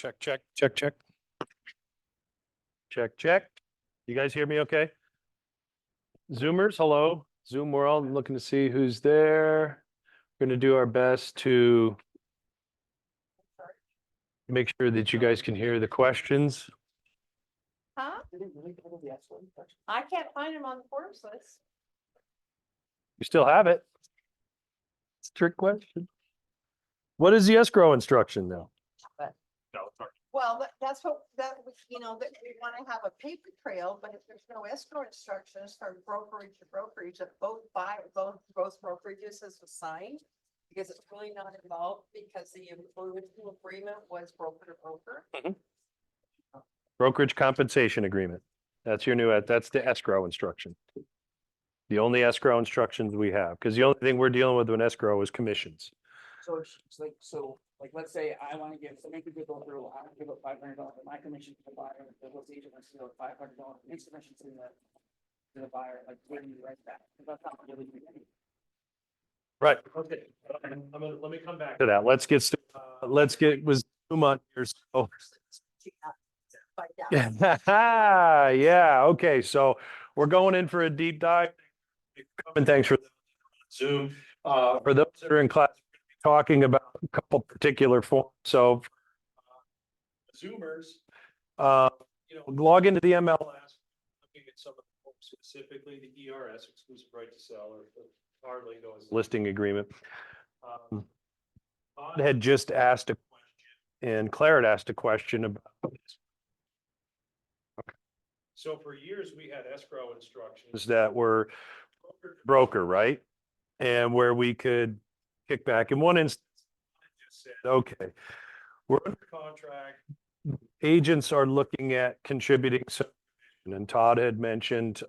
Check, check, check, check. Check, check. You guys hear me okay? Zoomers, hello. Zoom world, I'm looking to see who's there. We're going to do our best to make sure that you guys can hear the questions. Huh? I can't find him on the forms list. You still have it. It's a trick question. What is the escrow instruction now? Well, that's what, that we want to have a paper trail, but if there's no escrow instructions from brokerage to brokerage, that both brokerages is assigned. Because it's really not involved, because the original agreement was broker to broker. Brokerage compensation agreement. That's your new, that's the escrow instruction. The only escrow instructions we have, because the only thing we're dealing with escrow is commissions. So it's like, let's say I want to give, so make a good go through, I want to give up $500, my commission to the buyer, the real estate agent wants to give up $500, his commission to the buyer, like, when you write that, because that's not really. Right. Okay. Let me come back to that. Let's get with Zoom on here. So. Yeah. Okay. So we're going in for a deep dive. And thanks for Zoom. For those that are in class, we're talking about a couple particular forms. So Zoomers, log into the MLS, looking at some of the forms, specifically the ERS, exclusive right to sell, or hardly known as listing agreement. Todd had just asked a question, and Claire had asked a question about this. Okay. So for years, we had escrow instructions that were broker, right? And where we could kick back. In one instance, I just said, okay, we're under contract. Agents are looking at contributing subdivision, and Todd had mentioned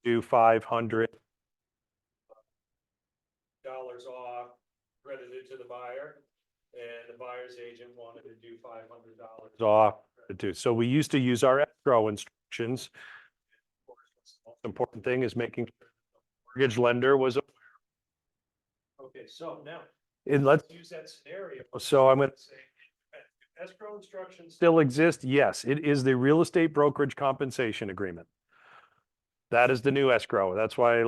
do $500 off, credited to the buyer, and the buyer's agent wanted to do $500 off. So we used to use our escrow instructions. Of course, the most important thing is making sure the mortgage lender was aware. Okay, so now, let's use that scenario. So I'm going to say, escrow instructions still exist? Yes, it is the real estate brokerage compensation agreement. That is the new escrow. That's why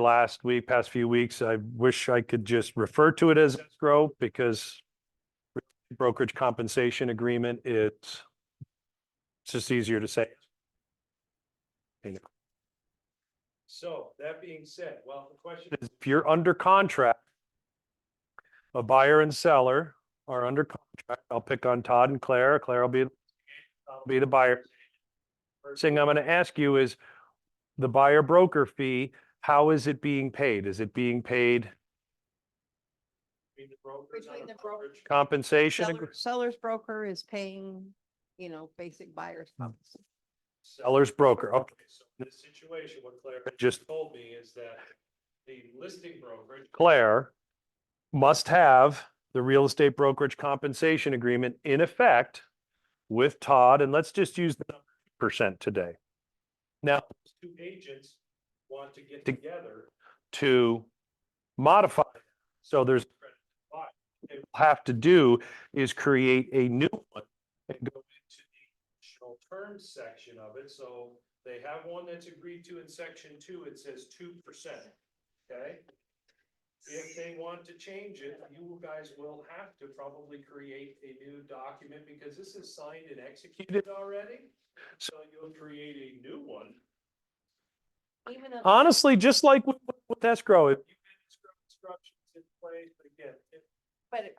past few weeks, I wish I could just refer to it as escrow, because brokerage compensation agreement, it's just easier to say. So that being said, well, the question is, if you're under contract, a buyer and seller are under contract. I'll pick on Todd and Claire. Claire will be the buyer. First thing I'm going to ask you is, the buyer broker fee, how is it being paid? Is it being paid Between the brokerage compensation? seller's broker is paying, basic buyer's compensation. Seller's broker. Okay. So in this situation, what Claire just told me is that the listing brokerage, Claire, must have the real estate brokerage compensation agreement in effect with Todd. And let's just use the 2% today. Now, two agents want to get together to modify. So there's what they will have to do is create a new one and go into the additional terms section of it. So they have one that's agreed to in section 2. It says 2%. Okay. If they want to change it, you guys will have to probably create a new document, because this is signed and executed already. So you'll create a new one. Honestly, just like with escrow, if you get escrow instructions in place, but again,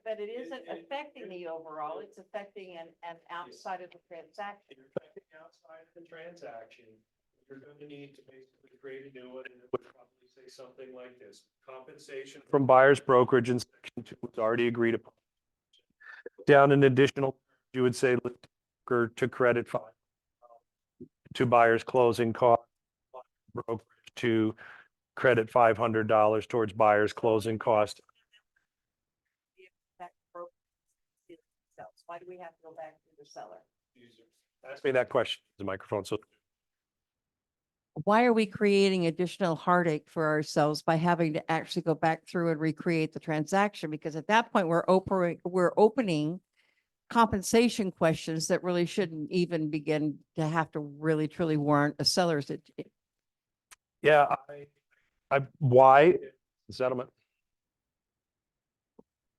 but it isn't affecting the overall, it's affecting an outside of the transaction. You're affecting outside of the transaction. You're going to need to basically create a new one, and it would probably say something like this: compensation from buyer's brokerage in section 2 was already agreed upon. Down an additional, you would say to credit 5 to buyer's closing cost, brokerage to credit $500 towards buyer's closing cost. Why do we have to go back to the seller? Ask me that question, the microphone. So why are we creating additional heartache for ourselves by having to actually go back through and recreate the transaction? Because at that point, we're opening compensation questions that really shouldn't even begin to have to really truly warrant a seller's. Yeah, why? Settlement.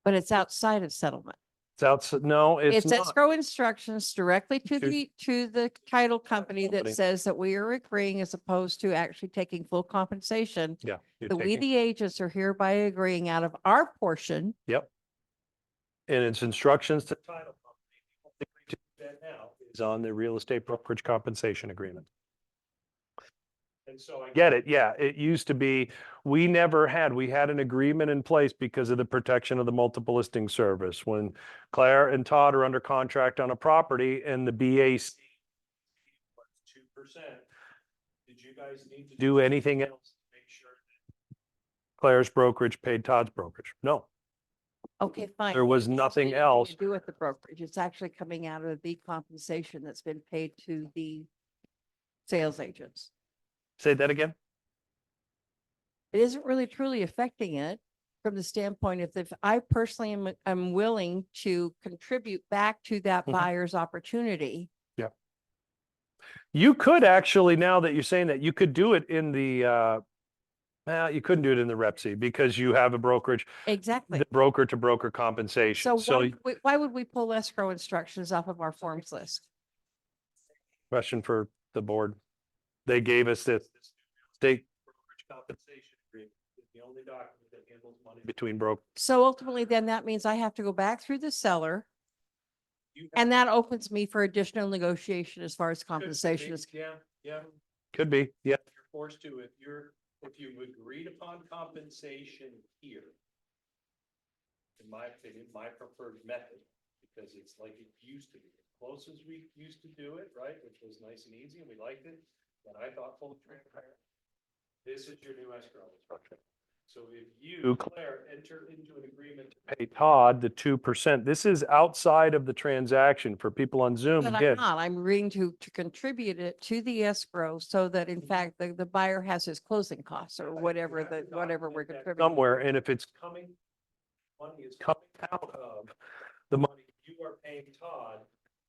But it's outside of settlement. It's outside, no, it's It's not. escrow instructions directly to To- the title company that company. says that we are agreeing as opposed to actually taking full compensation. Yeah. you're That we, taking- the agents, are hereby agreeing out of our portion. Yep. And it's instructions to title company. The only way to do that now is on the real estate brokerage compensation agreement. And so I get it. Yeah, it used to be, we had an agreement in place because of the protection of the multiple listing service. When Claire and Todd are under contract on a property and the BAC was 2%, did you guys need to do anything else to make sure that Claire's brokerage paid Todd's brokerage? No. Okay, fine. There was It has nothing anything else. to do with the brokerage. It's actually coming out of the compensation that's been paid to the sales agents. Say that again? It isn't really truly affecting it from the standpoint of if I personally am willing to contribute back to that Mhm. buyer's opportunity. You could actually, now that you're saying that, you could do it in the, well, you couldn't do it in the REPC because you have a brokerage, Exactly. the broker to broker compensation. So why would we pull escrow instructions off of our forms list? Question for the board. They gave us this state brokerage compensation agreement. It's the only document that handles money between brokers. So ultimately, then that means I have to go back through the seller. And that opens me for additional negotiation as far as compensation is. Yeah. Could be, yeah. You're forced to, if you've agreed upon compensation here. In my opinion, my preferred method, because it's like it used to be, as close as we used to do it, right? Which was nice and easy and we liked it, but I thought full transparent. This is your new escrow instruction. So if you, Claire, enter into an agreement to pay Todd the 2%, this is outside of the transaction for people on Zoom. But I'm Again, not, I'm agreeing to contribute it to the escrow so that in fact, the buyer has his closing costs or whatever, whatever we're contributing. somewhere, and if it's coming, money is coming out of the money you are paying Todd,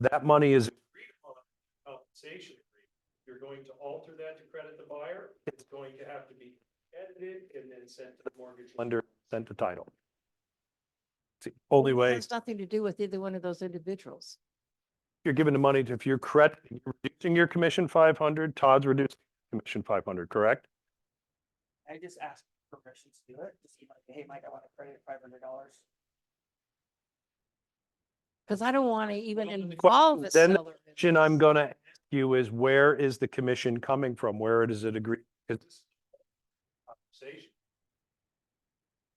that money is agreed upon compensation agreement. If you're going to alter that to credit the buyer, it's going to have to be edited and then sent to the mortgage lender, sent to title. It's the only It way. has nothing to do with either one of those individuals. You're giving the money to, if you're crediting, you're reducing your commission 500, Todd's reducing commission 500, correct? I just asked for permission to do it, to see like, hey, Mike, I want to credit $500. Because I don't want to even Well, then the involve a question- then the seller. in question I'm this. gonna ask you is, where is the commission coming from? Where does it agree? Because compensation.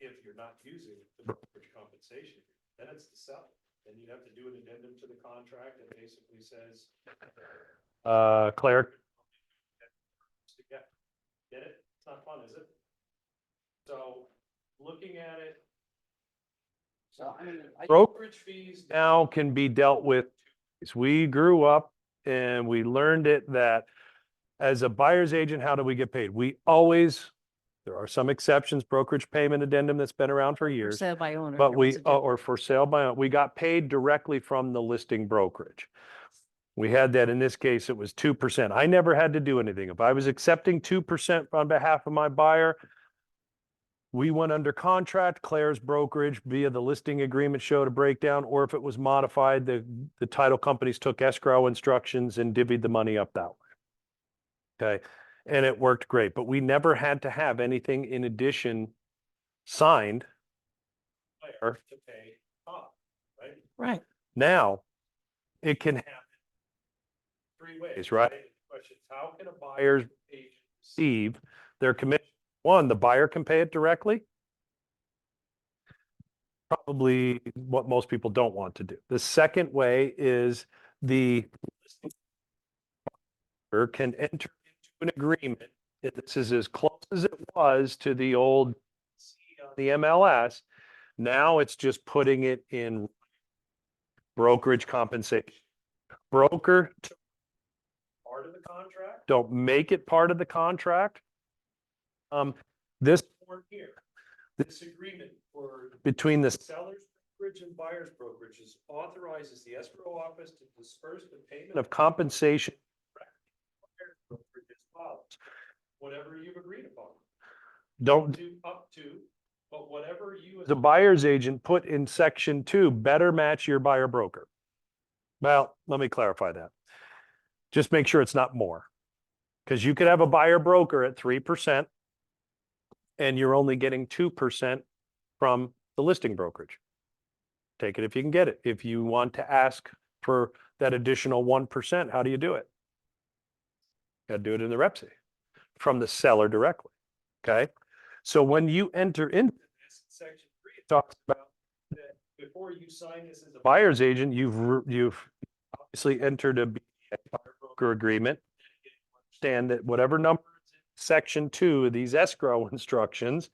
If you're not using the brokerage compensation, then it's the seller. Then you have to do an addendum to the contract that basically says, Claire. Get it? It's not fun, is it? So, looking at it, So I mean, brokerage fees now can be dealt with. We grew up and we learned it that as a buyer's agent, how do we get paid? We always, there are some exceptions, brokerage payment addendum that's been around for For years. sale by owner. But there was a difference. or for sale by, we got paid directly from the listing brokerage. We had that in this case, it was 2%. I never had to do anything. If I was accepting 2% on behalf of my buyer, we went under contract, Claire's brokerage via the listing agreement showed a breakdown, or if it was modified, the title companies took escrow instructions and divvied the money up that way. Okay, and it worked great, but we never had to have anything in addition signed Claire to pay off, right? Right. Now, it can happen three ways, right? The question is, how can a buyer's agent receive their commission? One, the buyer can pay it directly. Probably what most people don't want to do. The second way is the buyer can enter into an agreement. This is as close as it was to the old the MLS. Now it's just putting it in brokerage compensation. Broker part of the contract. Don't make it part of the contract. This form here, this agreement for between the seller's brokerage and buyer's brokerages authorizes the escrow office to disperse the payment of compensation as follows. Whatever you've agreed upon. Don't do up to, but whatever you as the buyer's agent put in section 2 better match your buyer broker. Well, let me clarify that. Just make sure it's not more. Because you could have a buyer broker at 3% and you're only getting 2% from the listing brokerage. Take it if you can get it. If you want to ask for that additional 1%, how do you do it? Got to do it in the REPSI from the seller directly. Okay. So when you enter into this section 3, it talks about that before you sign this as a buyer's agent, you've obviously entered a buyer broker agreement. Understand that whatever number is in section 2 of these escrow instructions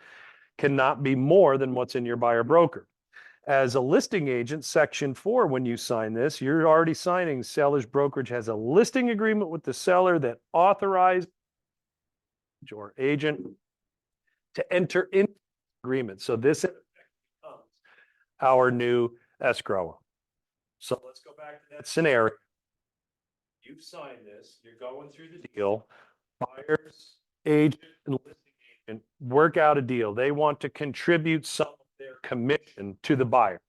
cannot be more than what's in your buyer broker. As a listing agent, section 4, when you sign this, you're already signing seller's brokerage has a listing agreement with the seller that authorizes your agent to enter into agreement. So this becomes our new escrow. So let's go back to that scenario. You've signed this, you're going through the deal. Buyers, agent, and listing agent work out a deal. They want to contribute some of their commission to the buyer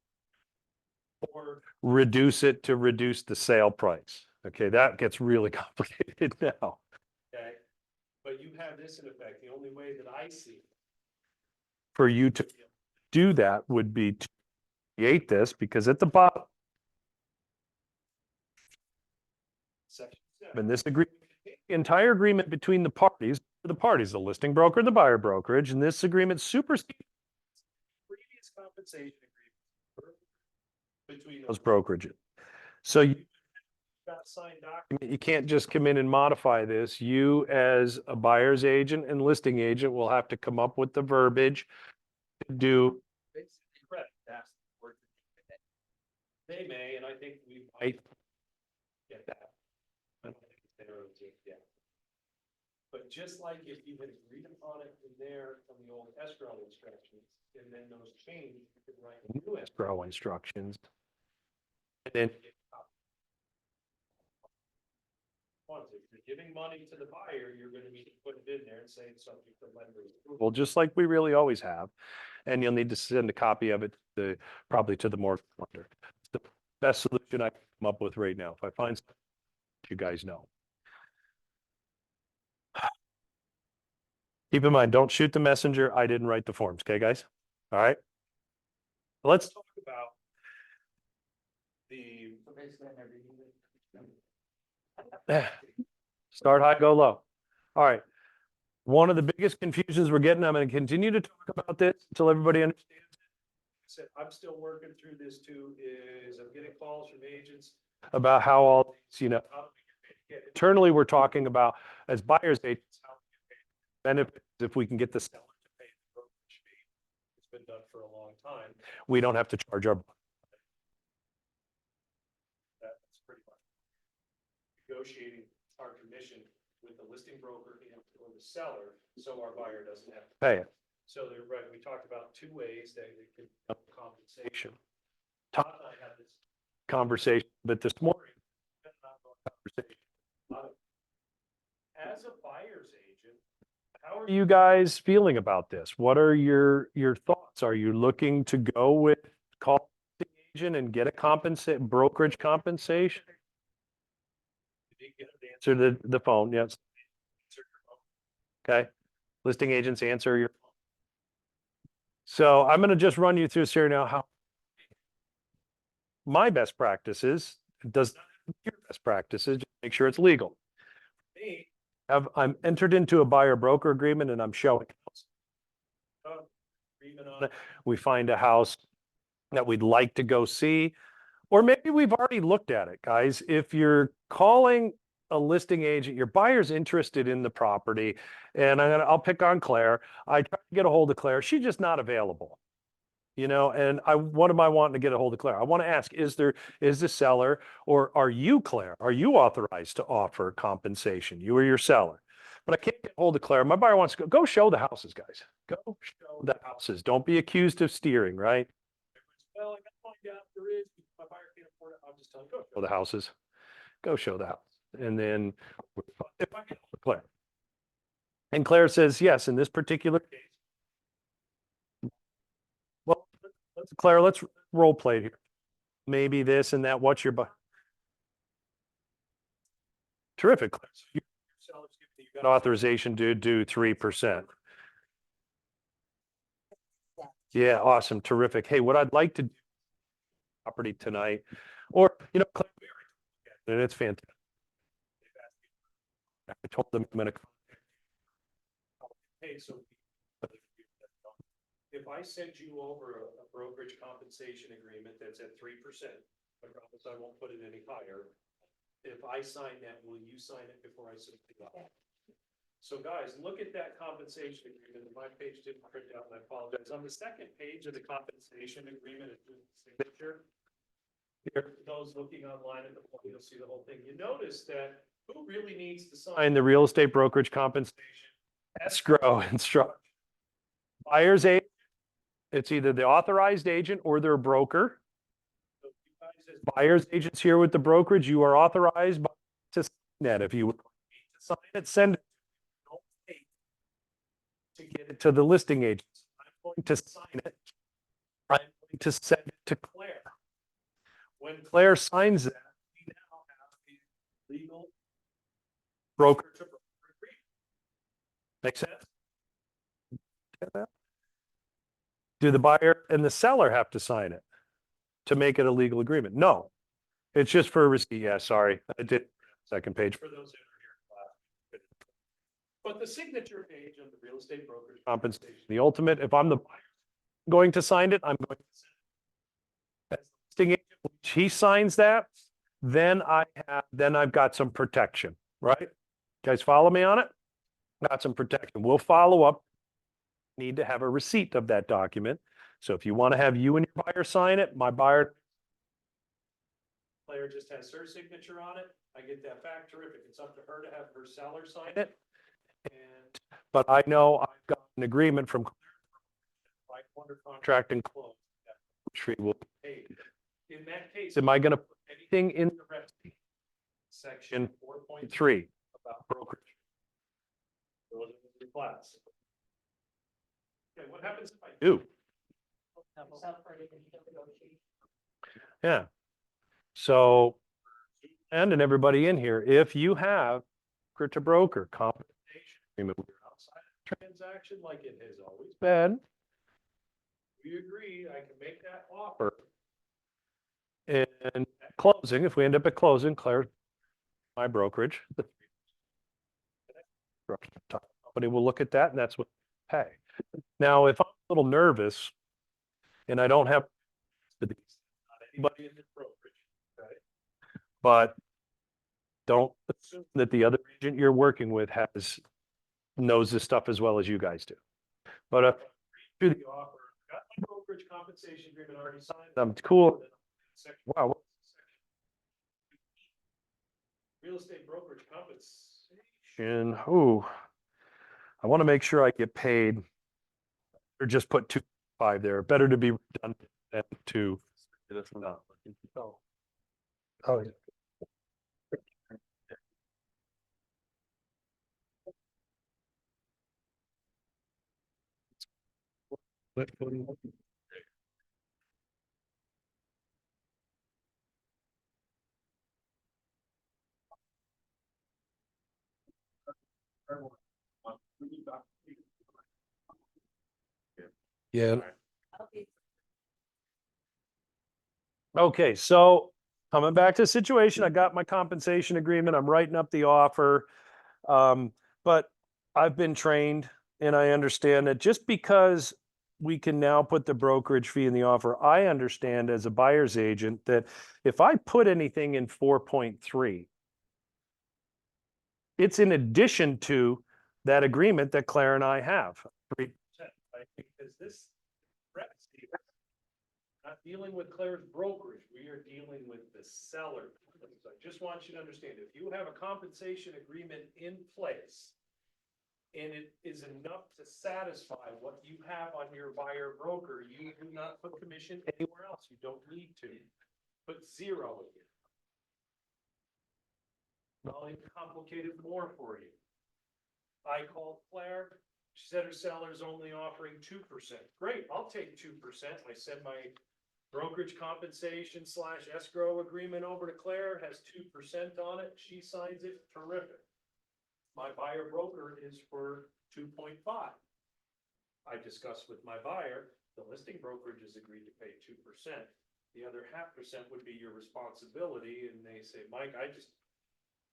or reduce it to reduce the sale price. Okay, that gets really complicated now. Okay, but you have this in effect. The only way that I see for you to do that would be to create this, because at the bottom, section 7, this agreement, the entire agreement between the parties, the listing broker, the buyer brokerage, and this agreement supersedes previous compensation agreement between those brokerages. So you got a signed document. You can't just come in and modify this. You, as a buyer's agent and listing agent, will have to come up with the verbiage to do. They may, and I think we might get that. I don't think it's there yet. But just like if you had agreed upon it in there from the old escrow instructions, and then those changed, you could write new escrow instructions. And then if you're giving money to the buyer, you're going to need to put it in there and say it's subject to lender's approval, just like we really always have. And you'll need to send a copy of it probably to the mortgage lender. It's the best solution I can come up with right now. If I find something, you guys know. Keep in mind, don't shoot the messenger. I didn't write the forms. Okay, guys? All right. Let's talk about the So basically, I never use it. start high, go low. All right. One of the biggest confusions we're getting, I'm going to continue to talk about this until everybody understands it. I said, I'm still working through this too, is I'm getting calls from agents about how all these, you know, how do we get internally, we're talking about as buyers agents, how we get paid benefits if we can get the seller to pay the brokerage fee. It's been done for a long time. We don't have to charge our. That's pretty much negotiating our commission with the listing broker and or the seller, so our buyer doesn't have to pay it. So they're right. We talked about 2 ways that they can compensation. Todd and I had this conversation, but this morning, as a buyer's agent, how are you guys feeling about this? What are your thoughts? Are you looking to go with call the agent and get a brokerage compensation? Answer the phone. Yes. Okay. Listing agents answer your phone. So I'm going to just run you through this here now. How my best practices does not have your best practices. Just make sure it's legal. I'm entered into a buyer broker agreement and I'm showing agreement on it. We find a house that we'd like to go see, or maybe we've already looked at it, guys. If you're calling a listing agent, your buyer's interested in the property, and I'll pick on Claire. I try to get a hold of Claire. She's just not available, you know, and what am I wanting to get a hold of Claire? I want to ask, is the seller, or are you, Claire, are you authorized to offer compensation? You or your seller? But I can't get a hold of Claire. My buyer wants to go show the houses, guys. Go show the houses. Don't be accused of steering, right? Well, I got my find out if there is, if my buyer can't afford it, I'll just tell you, go show the houses. Go show the house. And then if I get Claire. And Claire says, yes, in this particular case. Well, Claire, let's role play here. Maybe this and that. What's your terrific. Claire. So your seller's giving you got authorization to do 3%. Yeah, awesome, terrific. Hey, what I'd like to do property tonight, or Claire, and it's fantastic. I told them I'm gonna. Hey, so if I send you over a brokerage compensation agreement that's at 3%, I promise I won't put it any higher. If I sign that, will you sign it before I send it out? So guys, look at that compensation agreement. My page didn't print out, and I apologize. On the second page of the compensation agreement, it's the signature. Here, those looking online at the point, you'll see the whole thing. You notice that who really needs to sign the real estate brokerage compensation? Escrow instruction. Buyer's agent. It's either the authorized agent or their broker. So you guys as buyer's agents here with the brokerage, you are authorized to sign that. If you would like to sign it, send it. Don't wait to get it to the listing agents. I'm going to sign it. I'm going to send it to Claire. When Claire signs that, we now have a legal broker to broker agreement. Make sense? Get that? Do the buyer and the seller have to sign it to make it a legal agreement? No, it's just for a receipt. Yeah, sorry, I did second page for those that are here. But the signature page of the real estate broker's compensation, the ultimate, if I'm the buyer going to sign it, I'm going to send it. As the listing agent, which he signs that, then I've got some protection, right? You guys follow me on it? Got some protection. We'll follow up. Need to have a receipt of that document. So if you want to have you and your buyer sign it, my buyer Claire just has her signature on it. I get that back. Terrific. It's up to her to have her seller sign it. But I know I've got an agreement from Claire. Right under contract and close. That tree will be paid. In that case, am I going to put anything in the recipe? Section 4.3 about brokerage. Those are the three class. Okay, what happens if I do? Yeah. So, and everybody in here, if you have broker to broker compensation agreement, we're outside of the transaction like it has always been. We agree, I can make that offer. And at closing, if we end up at closing, Claire, my brokerage, the company will look at that, and that's what we pay. Now, if I'm a little nervous and I don't have not anybody in this brokerage, okay? But don't assume that the other agent you're working with knows this stuff as well as you guys do. But if through the offer, got my brokerage compensation agreement already signed, I'm cool. Wow. Real estate brokerage compensation. Oh, I want to make sure I get paid. Or just put 2.5 there. Better to be redundant than to. Oh, yeah. Yeah. Okay, so coming back to the situation, I got my compensation agreement. I'm writing up the offer. But I've been trained and I understand that just because we can now put the brokerage fee in the offer, I understand as a buyer's agent that if I put anything in 4.3, it's in addition to that agreement that Claire and I have. 3%, right? Because this not dealing with Claire's brokerage, we are dealing with the seller. So I just want you to understand, if you have a compensation agreement in place and it is enough to satisfy what you have on your buyer broker, you do not put commission anywhere else. You don't need to. Put zero in. I'll even complicate it more for you. I called Claire. She said her seller's only offering 2%. Great, I'll take 2%. I send my brokerage compensation / escrow agreement over to Claire, has 2% on it. She signs it. Terrific. My buyer broker is for 2.5. I discussed with my buyer, the listing brokerage has agreed to pay 2%. The other 0.5% would be your responsibility. And they say, Mike,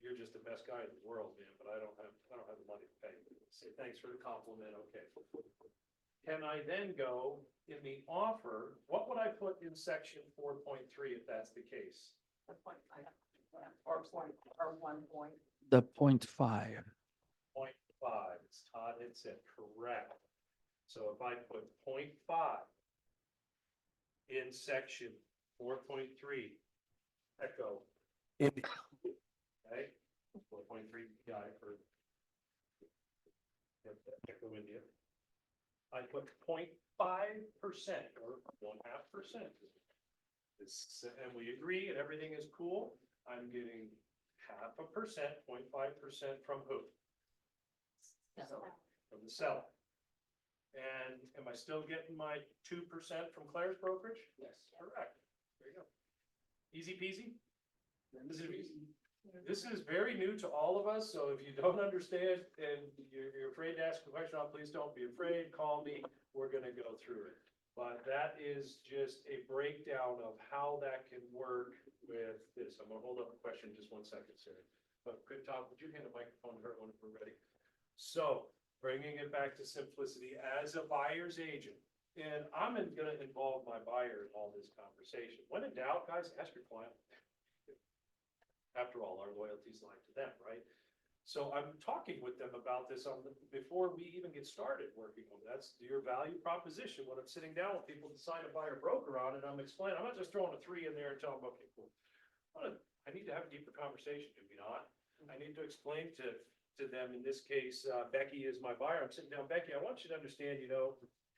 you're just the best guy in the world, man, but I don't have the money to pay. Say, thanks for the compliment. Okay. Can I then go in the offer? What would I put in section 4.3 if that's the case? Or 1 point. The 0.5. 0.5, it's Todd had said, correct. So if I put 0.5 in section 4.3, echo, India. Okay, 4.3 guy for echo India. I put 0.5% or 1.5%. And we agree and everything is cool. I'm getting 0.5%, 0.5% from who? From the seller. And am I still getting my 2% from Claire's brokerage? Yes. Correct. There you go. Easy peasy. This is very new to all of us, so if you don't understand and you're afraid to ask a question, please don't be afraid, call me, we're gonna go through it. But that is just a breakdown of how that can work with this. I'm gonna hold up a question just 1 second, Sarah. But good, Tom, would you hand the microphone to her when we're ready? So, bringing it back to simplicity as a buyer's agent, and I'm gonna involve my buyer in all this conversation. When in doubt, guys, ask your client. After all, our loyalties lie to them, right? So I'm talking with them about this before we even get started working on it. That's your value proposition. When I'm sitting down with people to sign a buyer broker on it, I'm explaining, I'm not just throwing a 3 in there and telling them, okay, cool. I need to have a deeper conversation, do we not? I need to explain to them, in this case, Becky is my buyer. I'm sitting down, Becky, I want you to understand,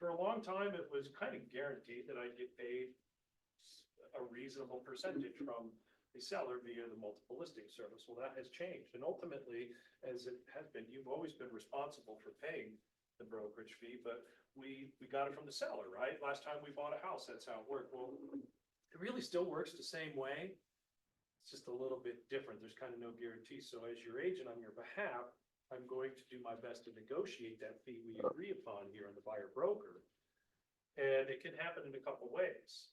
for a long time, it was kind of guaranteed that I'd get paid a reasonable percentage from the seller via the multiple listing service. Well, that has changed. And ultimately, as it has been, you've always been responsible for paying the brokerage fee, but we got it from the seller, right? Last time we bought a house, that's how it worked. Well, it really still works the same way. It's just a little bit different. There's kind of no guarantee. So as your agent on your behalf, I'm going to do my best to negotiate that fee we agree upon here on the buyer broker. And it can happen in a couple ways.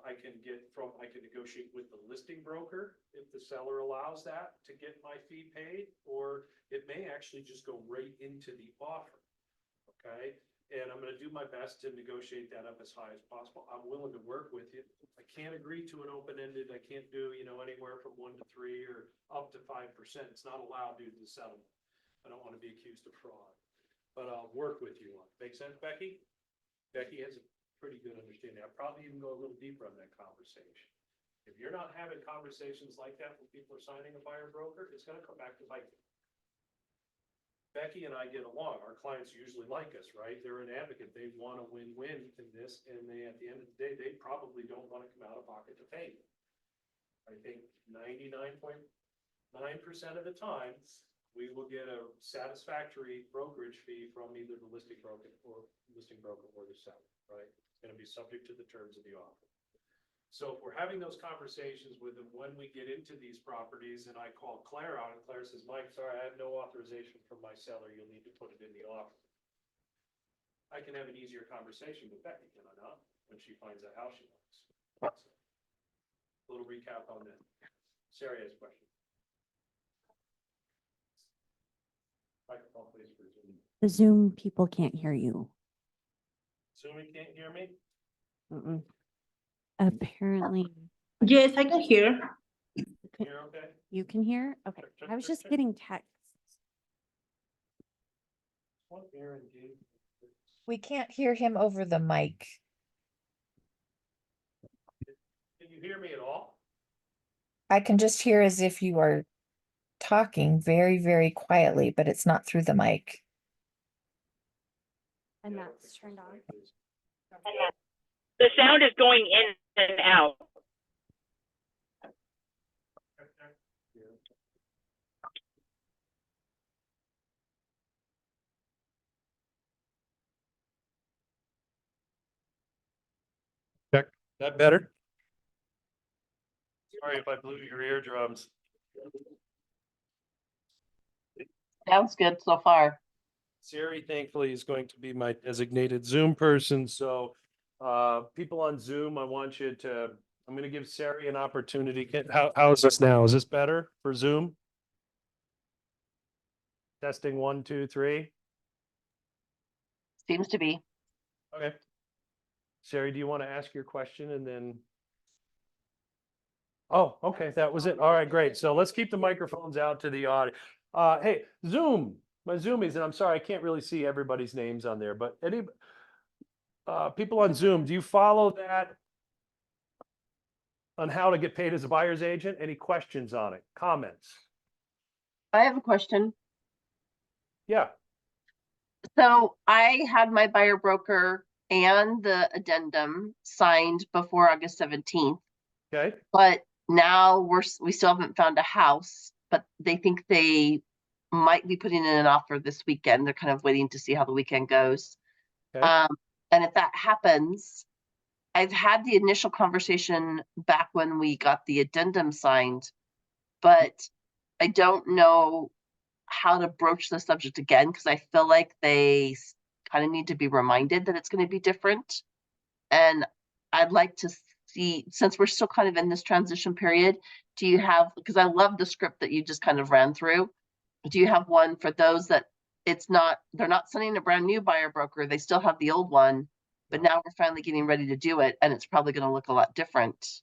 I can negotiate with the listing broker if the seller allows that to get my fee paid, or it may actually just go right into the offer. Okay. And I'm going to do my best to negotiate that up as high as possible. I'm willing to work with you. I can't agree to an open-ended. I can't do, anywhere from 1 to 3 or up to 5%. It's not allowed due to the settlement. I don't want to be accused of fraud, but I'll work with you on it. Make sense, Becky? Becky has a pretty good understanding. I'll probably even go a little deeper on that conversation. If you're not having conversations like that when people are signing a buyer broker, it's going to come back to bite you. Becky and I get along. Our clients usually like us, right? They're an advocate. They want a win-win in this, and at the end of the day, they probably don't want to come out of pocket to pay you. I think 99.9% of the time, we will get a satisfactory brokerage fee from either the listing broker or the seller, right? It's going to be subject to the terms of the offer. So if we're having those conversations with them when we get into these properties, and I call Claire out, and Claire says, Mike, sorry, I have no authorization from my seller. You'll need to put it in the offer. I can have an easier conversation with Becky, can I not? When she finds out how she wants. So, a little recap on that. Sarah has a question. Microphone, please, for Zoom. The Zoom people can't hear you. Zoom, you can't hear me? Apparently. Yes, I can hear. You're okay? You can hear? Okay. Check, I was check, just check. getting texts. What Aaron gave? We can't hear him over the mic. Can you hear me at all? I can just hear as if you are talking very, very quietly, but it's not through the mic. And that's turned on. The sound is going in and out. That better? Sorry if I blew your eardrums. Sounds good so far. Siri thankfully is going to be my designated Zoom person, so people on Zoom, I'm gonna give Siri an opportunity. How is this now? Is this better for Zoom? Testing 1, 2, 3. Seems to be. Okay. Siri, do you want to ask your question and then? Oh, okay, that was it. All right, great. So let's keep the microphones out to the audience. Hey, Zoom, my Zoomies, and I'm sorry, I can't really see everybody's names on there, but any people on Zoom, do you follow that on how to get paid as a buyer's agent? Any questions on it? Comments? I have a question. Yeah, So I had my buyer broker and the addendum signed before August 17th, okay, but now we still haven't found a house, but they think they might be putting in an offer this weekend. They're kind of waiting to see how the weekend goes. okay, And if that happens, I've had the initial conversation back when we got the addendum signed, but I don't know how to broach the subject again, because I feel like they kind of need to be reminded that it's going to be different. And I'd like to see, since we're still kind of in this transition period, do you have, because I love the script that you just kind of ran through. Do you have one for those that they're not sending a brand new buyer broker, they still have the old one, but now we're finally getting ready to do it and it's probably going to look a lot different.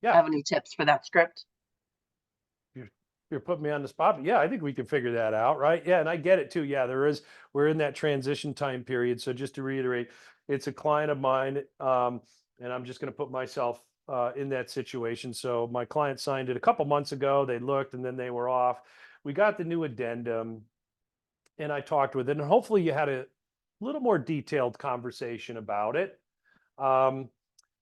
yeah. Have any tips for that script? You're putting me on the spot, but yeah, I think we can figure that out, right? Yeah, and I get it too. Yeah, we're in that transition time period. So just to reiterate, it's a client of mine, and I'm just going to put myself in that situation. So my client signed it a couple months ago. They looked and then they were off. We got the new addendum, and I talked with it, and hopefully you had a little more detailed conversation about it.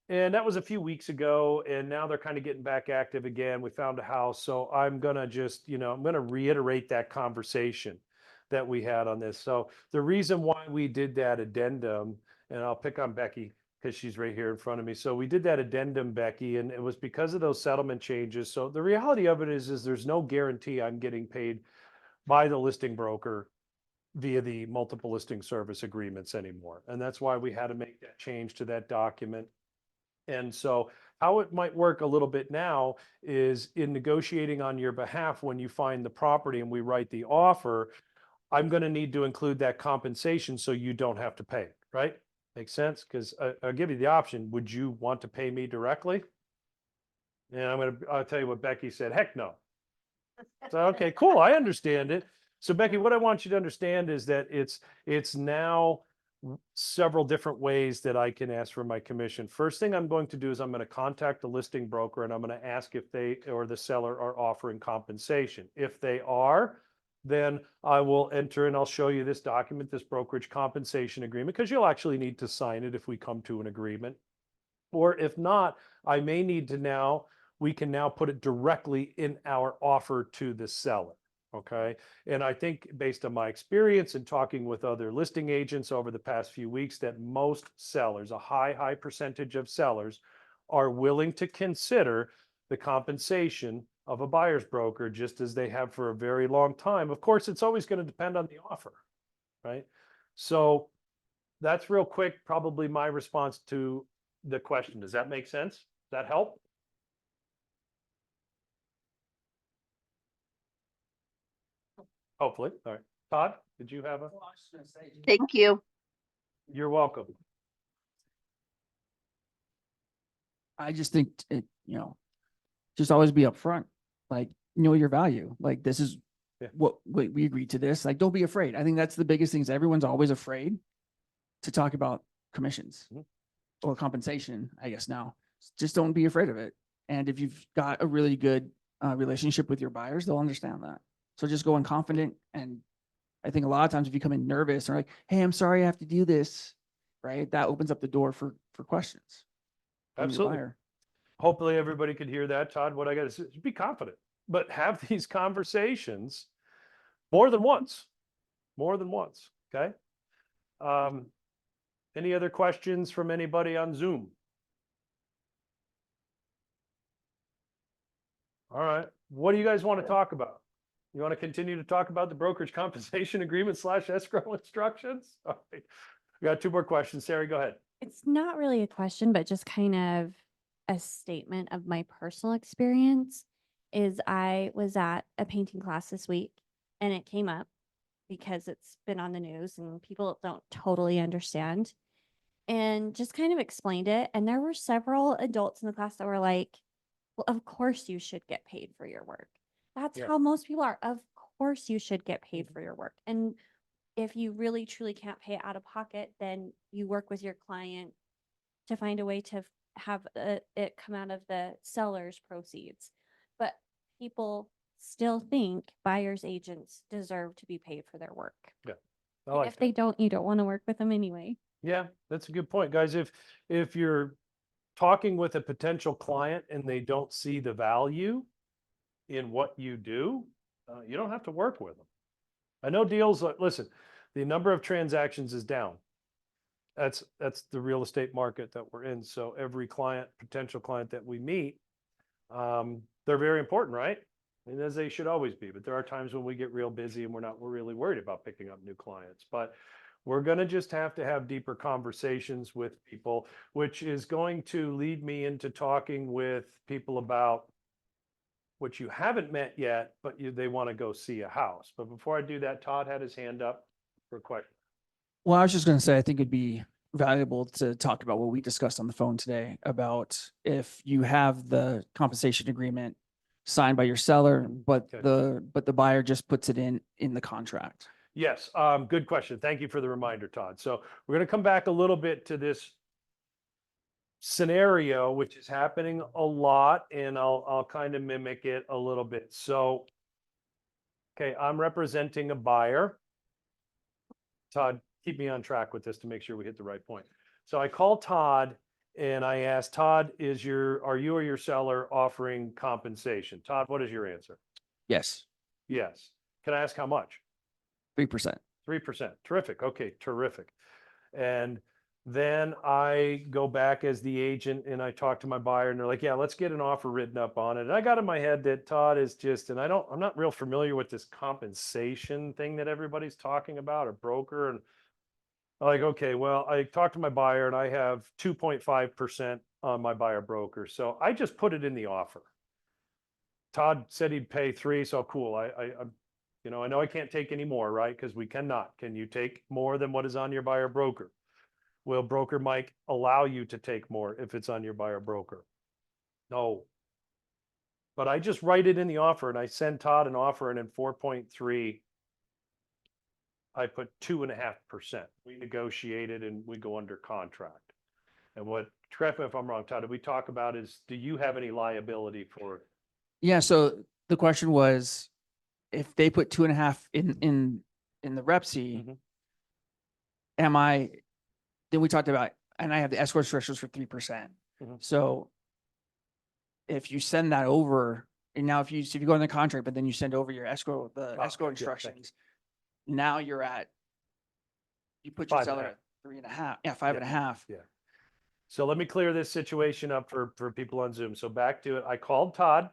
And that was a few weeks ago, and now they're kind of getting back active again. We found a house, so I'm gonna just, I'm gonna reiterate that conversation that we had on this. So the reason why we did that addendum, and I'll pick on Becky because she's right here in front of me. So we did that addendum, Becky, and it was because of those settlement changes. So the reality of it is there's no guarantee I'm getting paid by the listing broker via the multiple listing service agreements anymore. And that's why we had to make that change to that document. And so how it might work a little bit now is in negotiating on your behalf when you find the property and we write the offer, I'm going to need to include that compensation so you don't have to pay it, right? Makes sense? Because I'll give you the option. Would you want to pay me directly? And I'll tell you what Becky said. Heck no. So, okay, cool. I understand it. So Becky, what I want you to understand is that it's now several different ways that I can ask for my commission. First thing I'm going to do is I'm going to contact the listing broker and I'm going to ask if they or the seller are offering compensation. If they are, then I will enter and I'll show you this document, this brokerage compensation agreement, because you'll actually need to sign it if we come to an agreement. Or if not, I may need to we can now put it directly in our offer to the seller. Okay. And I think based on my experience and talking with other listing agents over the past few weeks, that most sellers, a high percentage of sellers, are willing to consider the compensation of a buyer's broker, just as they have for a very long time. Of course, it's always going to depend on the offer, right? So that's real quick, probably my response to the question. Does that make sense? Does that help? Hopefully. All right. Todd, did you have a? Well, I was just gonna say, Thank you. You're welcome. I just think just always be upfront, like, know your value. Like, this is Yeah. what we agreed to this. Like, don't be afraid. I think that's the biggest thing is everyone's always afraid to talk about commissions Mhm. or compensation, I guess now. Just don't be afraid of it. And if you've got a really good relationship with your buyers, they'll understand that. So just go in confident and I think a lot of times if you come in nervous or like, hey, I'm sorry, I have to do this, right? That opens up the door for questions. from your Absolutely. buyer. Hopefully everybody could hear that, Todd. What I got to say is be confident, but have these conversations more than once, okay? Any other questions from anybody on Zoom? All right, what do you guys want to talk about? You want to continue to talk about the brokerage compensation agreement / escrow instructions? All right. We got 2 more questions. Sarah, go ahead. It's not really a question, but just kind of a statement of my personal experience. Is I was at a painting class this week and it came up because it's been on the news and people don't totally understand, and just kind of explained it. And there were several adults in the class that were like, well, of course you should get paid for your work. That's Yeah. how most people are. Of course you should get paid for your work. And if you really truly can't pay it out of pocket, then you work with your client to find a way to have it come out of the seller's proceeds. But people still think buyer's agents deserve to be paid for their work. I And like if that. they don't, you don't want to work with them anyway. Yeah, that's a good point, guys. If you're talking with a potential client and they don't see the value in what you do, you don't have to work with them. I know deals, listen, the number of transactions is down. That's the real estate market that we're in. So every client, potential client that we meet, they're very important, right? And as they should always be. But there are times when we get real busy and we're really worried about picking up new clients. But we're going to just have to have deeper conversations with people, which is going to lead me into talking with people about what you haven't met yet, but they want to go see a house. But before I do that, Todd had his hand up for a question. Well, I was just going to say, I think it'd be valuable to talk about what we discussed on the phone today about if you have the compensation agreement signed by your seller, but Okay. the buyer just puts it in the contract. Yes, good question. Thank you for the reminder, Todd. So we're going to come back a little bit to this scenario, which is happening a lot, and I'll kind of mimic it a little bit. So, okay, I'm representing a buyer. Todd, keep me on track with this to make sure we hit the right point. So I call Todd and I ask Todd, are you or your seller offering compensation? Todd, what is your answer? Yes. Yes. Can I ask how much? 3%. 3%. Terrific. Okay, terrific. And then I go back as the agent and I talk to my buyer and they're like, yeah, let's get an offer written up on it. And I got in my head that Todd is just, and I'm not real familiar with this compensation thing that everybody's talking about, or broker. And I'm like, okay, well, I talked to my buyer and I have 2.5% on my buyer broker. So I just put it in the offer. Todd said he'd pay 3, so cool. I know I can't take any more, right? Because we cannot. Can you take more than what is on your buyer broker? Will broker Mike allow you to take more if it's on your buyer broker? No. But I just write it in the offer and I send Todd an offer, and in 4.3, I put 2.5%. We negotiated and we go under contract. And correct me if I'm wrong, Todd, did we talk about do you have any liability for it? Yeah. So the question was, if they put 2.5 in the REPC, then we talked about, and I have the escrow instructions for 3%. So if you send that over, and now if you go in the contract, but then you send over your escrow instructions, now you put your seller at 3.5. Yeah, 5.5. Yeah. So let me clear this situation up for people on Zoom. So back to it. I called Todd.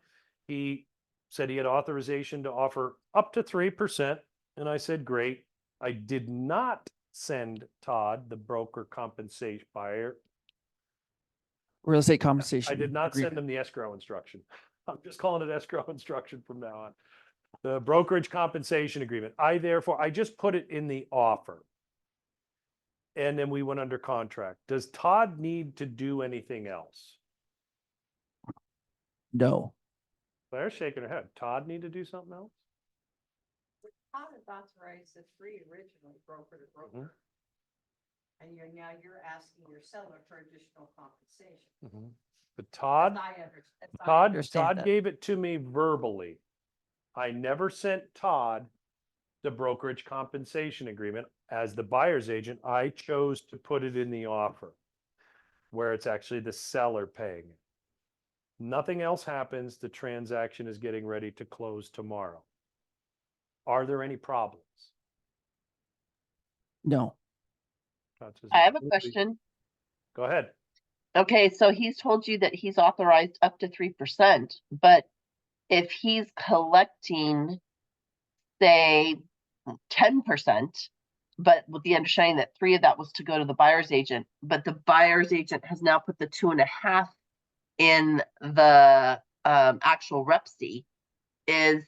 He said he had authorization to offer up to 3%. And I said, great. I did not send Todd the broker compensation buyer. Real estate compensation. I did not agreement. send him the escrow instruction. I'm just calling it escrow instruction from now on. The brokerage compensation agreement. I just put it in the offer. And then we went under contract. Does Todd need to do anything else? No. Claire's shaking her head. Todd need to do something else? Todd is authorized the 3 originally, broker to broker. And you're asking your seller for additional compensation. But Todd, As I Todd gave it to me verbally. I never sent Todd the brokerage compensation agreement. As the buyer's agent, I chose to put it in the offer where it's actually the seller paying it. Nothing else happens. The transaction is getting ready to close tomorrow. Are there any problems? No. I have a question. Go ahead. Okay, so he's told you that he's authorized up to 3%, but if he's collecting, say, 10%, but with the understanding that 3 of that was to go to the buyer's agent, but the buyer's agent has now put the 2.5 in the actual REPC, is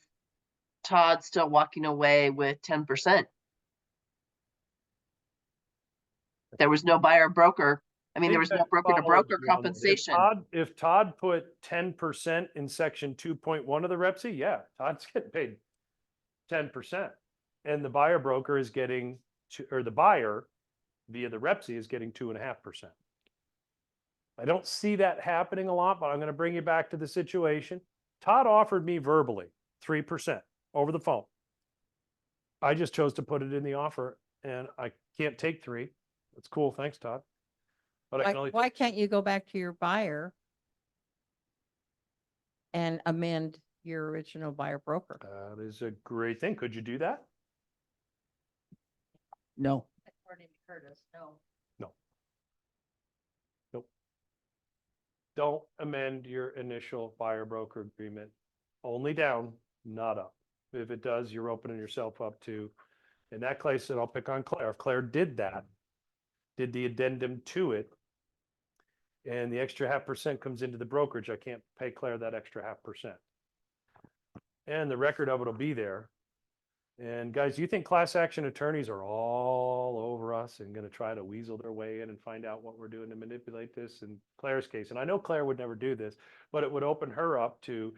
Todd still walking away with 10%? There was no buyer broker. I mean, there was no broker to broker compensation. If Todd put 10% in section 2.1 of the REPC, yeah, Todd's getting paid 10%. And the buyer broker is getting, or the buyer via the REPC is getting 2.5%. I don't see that happening a lot, but I'm going to bring you back to the situation. Todd offered me verbally 3% over the phone. I just chose to put it in the offer, and I can't take 3. That's cool. Thanks, Todd. But I can only Why can't you go back to your buyer and amend your original buyer broker? That is a great thing. Could you do that? No. According to Curtis, no. No. Nope. Don't amend your initial buyer broker agreement. Only down, not up. If it does, you're opening yourself up to, in that case, and I'll pick on Claire. If Claire did that, did the addendum to it, and the extra 0.5% comes into the brokerage, I can't pay Claire that extra 0.5%. And the record of it will be there. And guys, you think class action attorneys are all over us and going to try to weasel their way in and find out what we're doing to manipulate this? In Claire's case, and I know Claire would never do this, but it would open her up to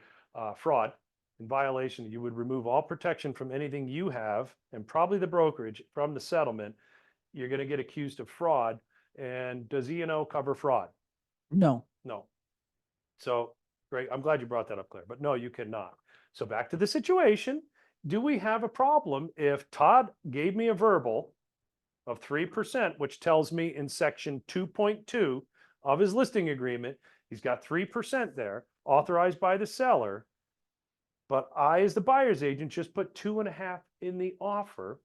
fraud and violation. You would remove all protection from anything you have, and probably the brokerage from the settlement. You're going to get accused of fraud. And does E&O cover fraud? No. No. So great. I'm glad you brought that up, Claire, but no, you cannot. So back to the situation. Do we have a problem if Todd gave me a verbal of 3%, which tells me in section 2.2 of his listing agreement, he's got 3% there authorized by the seller, but I, as the buyer's agent, just put 2.5 in the offer,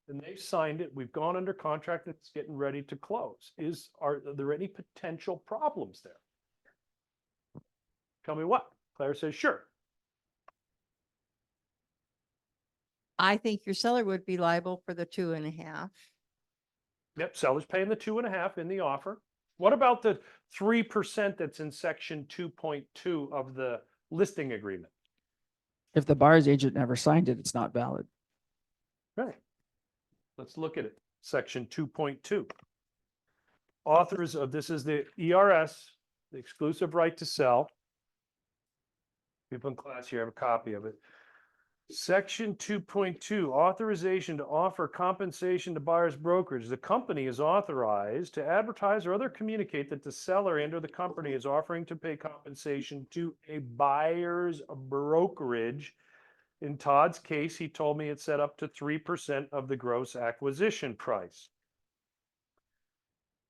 and they've signed it. We've gone under contract. It's getting ready to close. Are there any potential problems there? Tell me what. Claire says, sure. I think your seller would be liable for the 2.5. Yep, seller's paying the 2.5 in the offer. What about the 3% that's in section 2.2 of the listing agreement? If the buyer's agent never signed it, it's not valid. Right. Let's look at it. Section 2.2. Authors of, this is the ERS, the exclusive right to sell. People in class here have a copy of it. Section 2.2, authorization to offer compensation to buyer's brokerage. The company is authorized to advertise or other communicate that the seller and or the company is offering to pay compensation to a buyer's brokerage. In Todd's case, he told me it's set up to 3% of the gross acquisition price.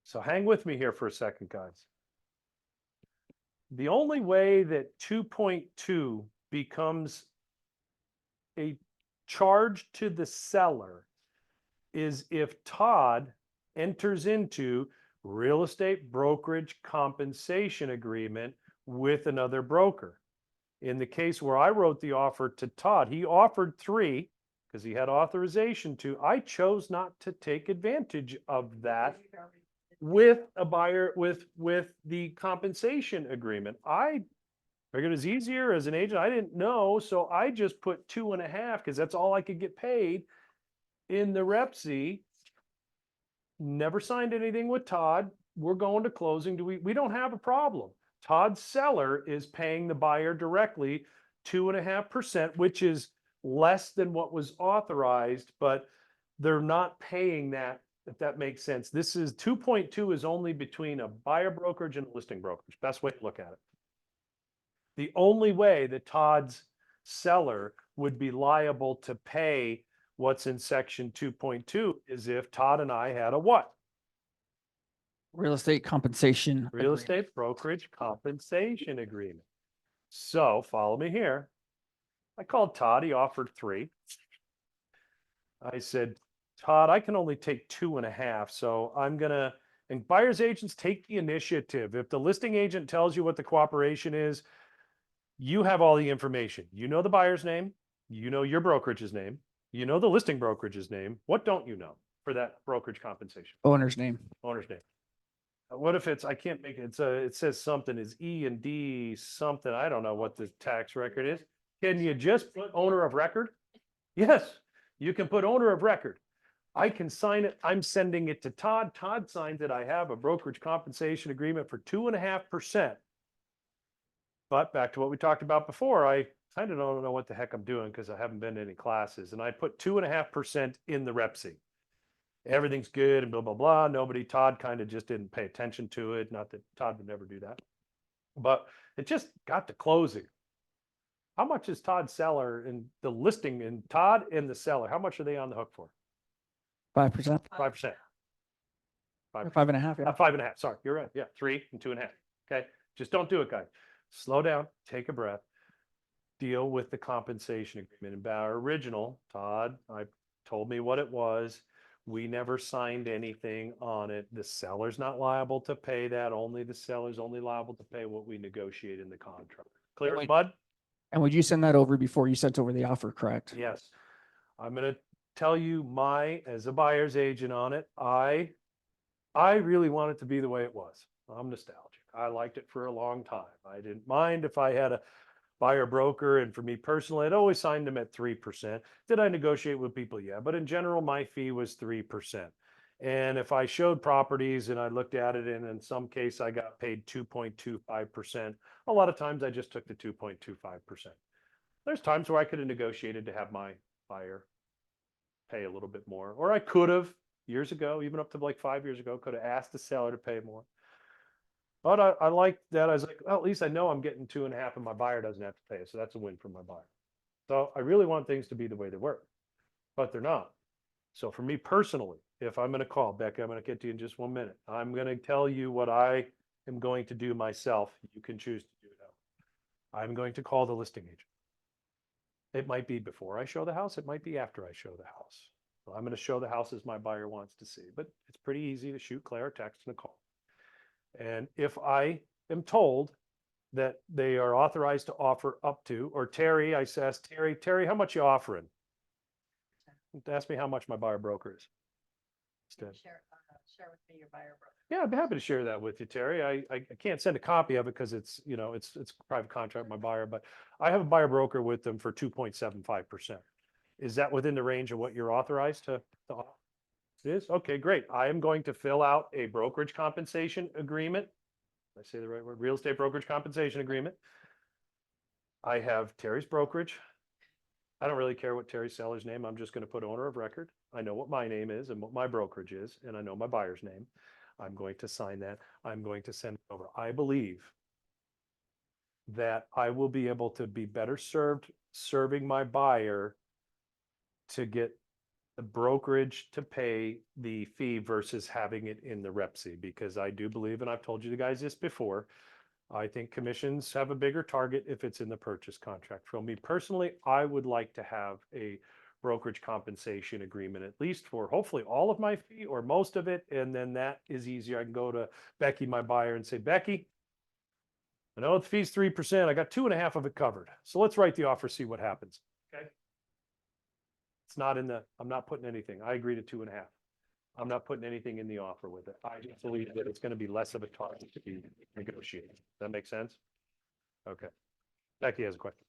So hang with me here for a second, guys. The only way that 2.2 becomes a charge to the seller is if Todd enters into real estate brokerage compensation agreement with another broker. In the case where I wrote the offer to Todd, he offered 3 because he had authorization to. I chose not to take advantage of that with a buyer, with the compensation agreement. I figured it was easier as an agent. I didn't know, so I just put 2.5 because that's all I could get paid in the REPC. Never signed anything with Todd. We're going to closing. We don't have a problem. Todd's seller is paying the buyer directly 2.5%, which is less than what was authorized, but they're not paying that, if that makes sense. This is 2.2 is only between a buyer brokerage and a listing brokerage. Best way to look at it. The only way that Todd's seller would be liable to pay What's in section 2.2 is if Todd and I had a what? Real estate compensation. Real agreement. estate brokerage compensation agreement. So follow me here. I called Todd, he offered 3. I said, Todd, I can only take 2.5. So I'm gonna, and buyer's agents take the initiative. If the listing agent tells you what the cooperation is, you have all the information. You know the buyer's name, you know your brokerage's name, you know the listing brokerage's name. What don't you know for that brokerage compensation? Owner's name. Owner's name. What if it's, I can't make it, it says something is E and D something. I don't know what the tax record is. Can you just put owner of record? Yes, you can put owner of record. I can sign it. I'm sending it to Todd. Todd signs it. I have a brokerage compensation agreement for 2.5%. But back to what we talked about before, I kind of don't know what the heck I'm doing because I haven't been to any classes. And I put 2.5% in the rep C. Everything's good and blah, blah, blah. Todd kind of just didn't pay attention to it. Not that Todd would never do that. But it just got to closing. How much is Todd's seller and the listing and Todd and the seller? How much are they on the hook for? 5%. 5%. 5.5. Yeah. 5.5. Sorry, you're right. Yeah, 3 and 2.5. Okay. Just don't do it, guys. Slow down, take a breath, deal with the compensation agreement. And by our original, Todd, told me what it was. We never signed anything on it. The seller's not liable to pay that. Only the seller's only liable to pay what we negotiate in the contract. Clear as mud? And would you send that over before you sent over the offer, correct? Yes. I'm going to tell you as a buyer's agent on it, I really want it to be the way it was. I'm nostalgic. I liked it for a long time. I didn't mind if I had a buyer broker, and for me personally, I'd always signed them at 3%. Did I negotiate with people? Yeah, but in general, my fee was 3%. And if I showed properties and I looked at it, and in some case I got paid 2.25%, a lot of times I just took the 2.25%. There's times where I could have negotiated to have my buyer pay a little bit more, or I could have years ago, even up to like 5 years ago, could have asked the seller to pay more. But I like that. I was like, well, at least I know I'm getting 2.5 and my buyer doesn't have to pay it. So that's a win for my buyer. So I really want things to be the way they were, but they're not. So for me personally, if I'm going to call Becca, I'm going to get to you in just 1 minute. I'm going to tell you what I am going to do myself. You can choose to do it out. I'm going to call the listing agent. It might be before I show the house. It might be after I show the house. So I'm going to show the house as my buyer wants to see, but it's pretty easy to shoot Claire a text and a call. And if I am told that they are authorized to offer up to, or Terry, I asked Terry, how much you offering? Ask me how much my buyer broker is. Share with me your buyer broker. Yeah, I'd be happy to share that with you, Terry. I can't send a copy of it because it's private contract, my buyer, but I have a buyer broker with them for 2.75%. Is that within the range of what you're authorized to offer? It is? Okay, great. I am going to fill out a brokerage compensation agreement. Did I say the right word? Real estate brokerage compensation agreement. I have Terry's brokerage. I don't really care what Terry's seller's name. I'm just going to put owner of record. I know what my name is and what my brokerage is, and I know my buyer's name. I'm going to sign that. I'm going to send it over. I believe that I will be able to be better served serving my buyer to get the brokerage to pay the fee versus having it in the rep C, because I do believe, and I've told you guys this before, I think commissions have a bigger target if it's in the purchase contract. For me personally, I would like to have a brokerage compensation agreement, at least for hopefully all of my fee or most of it. And then that is easier. I can go to Becky, my buyer, and say, Becky, I know the fee's 3%. I got 2.5 of it covered. So let's write the offer, see what happens. Okay. It's not I'm not putting anything. I agree to 2.5. I'm not putting anything in the offer with it. I just believe that it's going to be less of a target to be negotiated. Does that make sense? Okay. Becky has a question.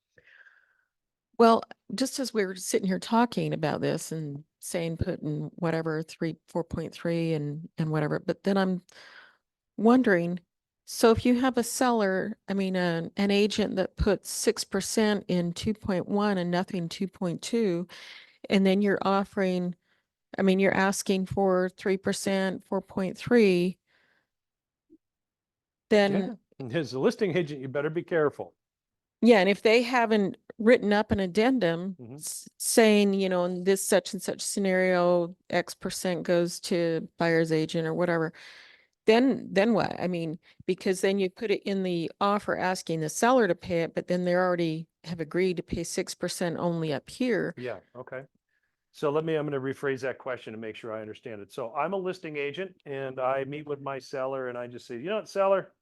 Well, just as we were sitting here talking about this and saying putting whatever 4.3 and whatever, but then I'm wondering, so if you have a seller, I mean, an agent that puts 6% in 2.1 and nothing 2.2, and then you're offering, I mean, you're asking for 3%, 4.3, then Yeah. As a listing agent, you better be careful. Yeah, and if they haven't written up an addendum Mhm. saying, you know, in this such and such scenario, X% goes to buyer's agent or whatever, then what? I mean, because then you put it in the offer asking the seller to pay it, but then they already have agreed to pay 6% only up here. Yeah, okay. So I'm going to rephrase that question to make sure I understand it. So I'm a listing agent and I meet with my seller and I just say, you know what, seller?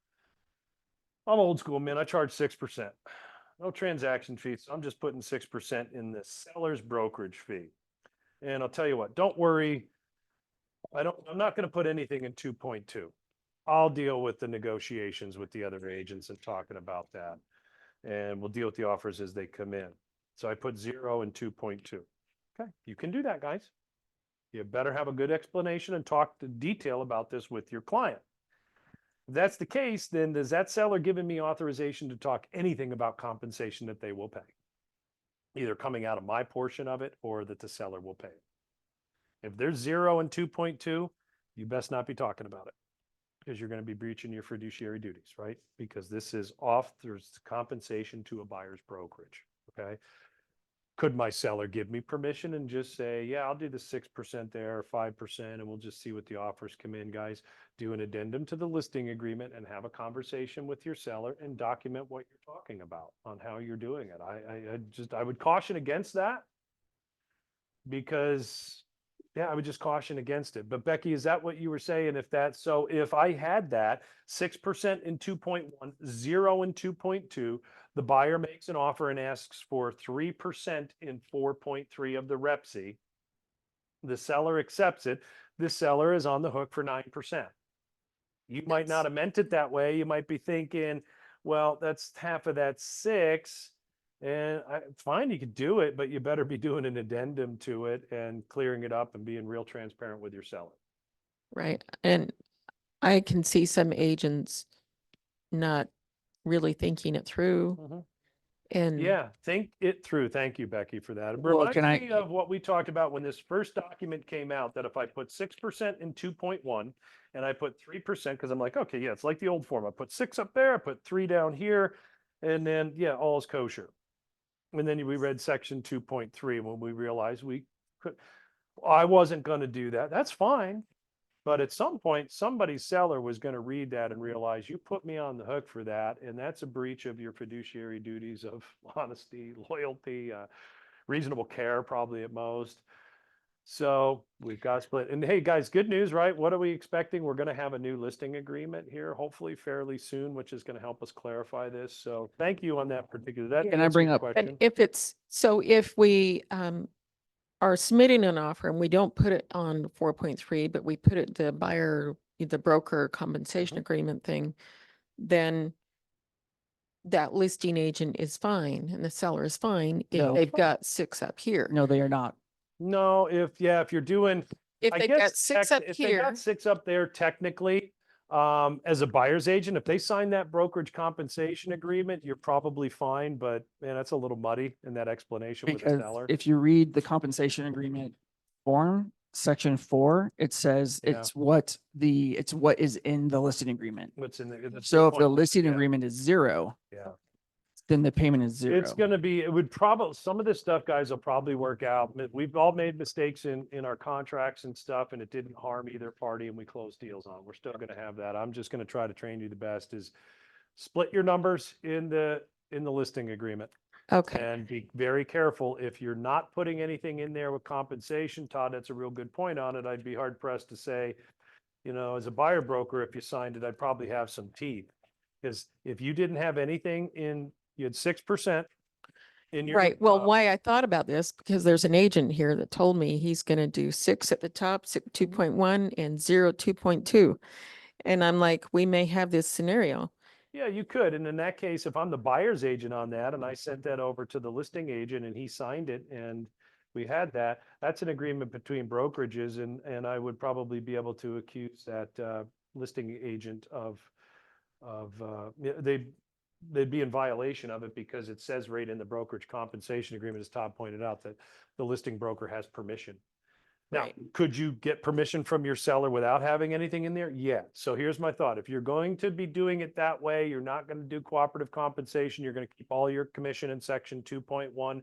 I'm old school, man. I charge 6%. No transaction fees. I'm just putting 6% in the seller's brokerage fee. And I'll tell you what, don't worry. I'm not going to put anything in 2.2. I'll deal with the negotiations with the other agents and talking about that. And we'll deal with the offers as they come in. So I put 0 and 2.2. Okay, you can do that, guys. You better have a good explanation and talk to detail about this with your client. If that's the case, then does that seller giving me authorization to talk anything about compensation that they will pay? Either coming out of my portion of it or that the seller will pay it. If there's 0 and 2.2, you best not be talking about it because you're going to be breaching your fiduciary duties, right? Because this is there's compensation to a buyer's brokerage, okay? Could my seller give me permission and just say, yeah, I'll do the 6% there, 5%, and we'll just see what the offers come in, guys. Do an addendum to the listing agreement and have a conversation with your seller and document what you're talking about on how you're doing it. I would caution against that because, yeah, I would just caution against it. But Becky, is that what you were saying? If I had that 6% in 2.1, 0 in 2.2, the buyer makes an offer and asks for 3% in 4.3 of the REPSI. The seller accepts it. The seller is on the hook for 9%. You might not have meant it that way. You might be thinking, well, that's half of that 6. And fine, you could do it, but you better be doing an addendum to it and clearing it up and being real transparent with your seller. Right. And I can see some agents not really thinking it through. And Yeah, think it through. Thank you, Becky, for that. It Well, reminds can I- me of what we talked about when this first document came out, that if I put 6% in 2.1 and I put 3%, because I'm like, okay, yeah, it's like the old form. I put 6 up there, I put 3 down here, and then, yeah, all is kosher. And then we read section 2.3 when we realized I wasn't going to do that. That's fine. But at some point, somebody's seller was going to read that and realize you put me on the hook for that. And that's a breach of your fiduciary duties of honesty, loyalty, reasonable care, probably at most. So we've got split. And hey, guys, good news, right? What are we expecting? We're going to have a new listing agreement here, hopefully fairly soon, which is going to help us clarify this. So thank you on that particular. Can I bring up- and if we are submitting an offer and we don't put it on 4.3, but we put it the broker compensation agreement thing, then that listing agent is fine and the seller is fine if No. they've got 6 up here. No, they are not. No, if you're doing, If I they've guess got 6 up if they here, got 6 up there, technically, as a buyer's agent, if they sign that brokerage compensation agreement, you're probably fine, but man, that's a little muddy in that explanation with the Because seller. if you read the compensation agreement form, section 4, it says Yeah. it's what is in the listing agreement. What's in the So if the 3.1, listing yeah, agreement is 0, yeah. then the payment is 0. It's gonna be, it would probably, some of this stuff, guys, will probably work out. We've all made mistakes in our contracts and stuff, and it didn't harm either party, and we closed deals on. We're still gonna have that. I'm just gonna try to train you the best is split your numbers in the listing agreement. okay. And be very careful if you're not putting anything in there with compensation. Todd, that's a real good point on it. I'd be hard pressed to say, as a buyer broker, if you signed it, I'd probably have some teeth. Because if you didn't have anything you had 6% in your. Right. Well, why I thought about this, because there's an agent here that told me he's going to do 6 at the top, 2.1 and 0, 2.2. And I'm like, we may have this scenario. Yeah, you could. And in that case, if I'm the buyer's agent on that and I sent that over to the listing agent and he signed it and we had that, that's an agreement between brokerages and I would probably be able to accuse that listing agent they'd be in violation of it because it says right in the brokerage compensation agreement, as Todd pointed out, that the listing broker has permission Now, Right. could you get permission from your seller without having anything in there? Yeah. So here's my thought. If you're going to be doing it that way, you're not going to do cooperative compensation. You're going to keep all your commission in section 2.1.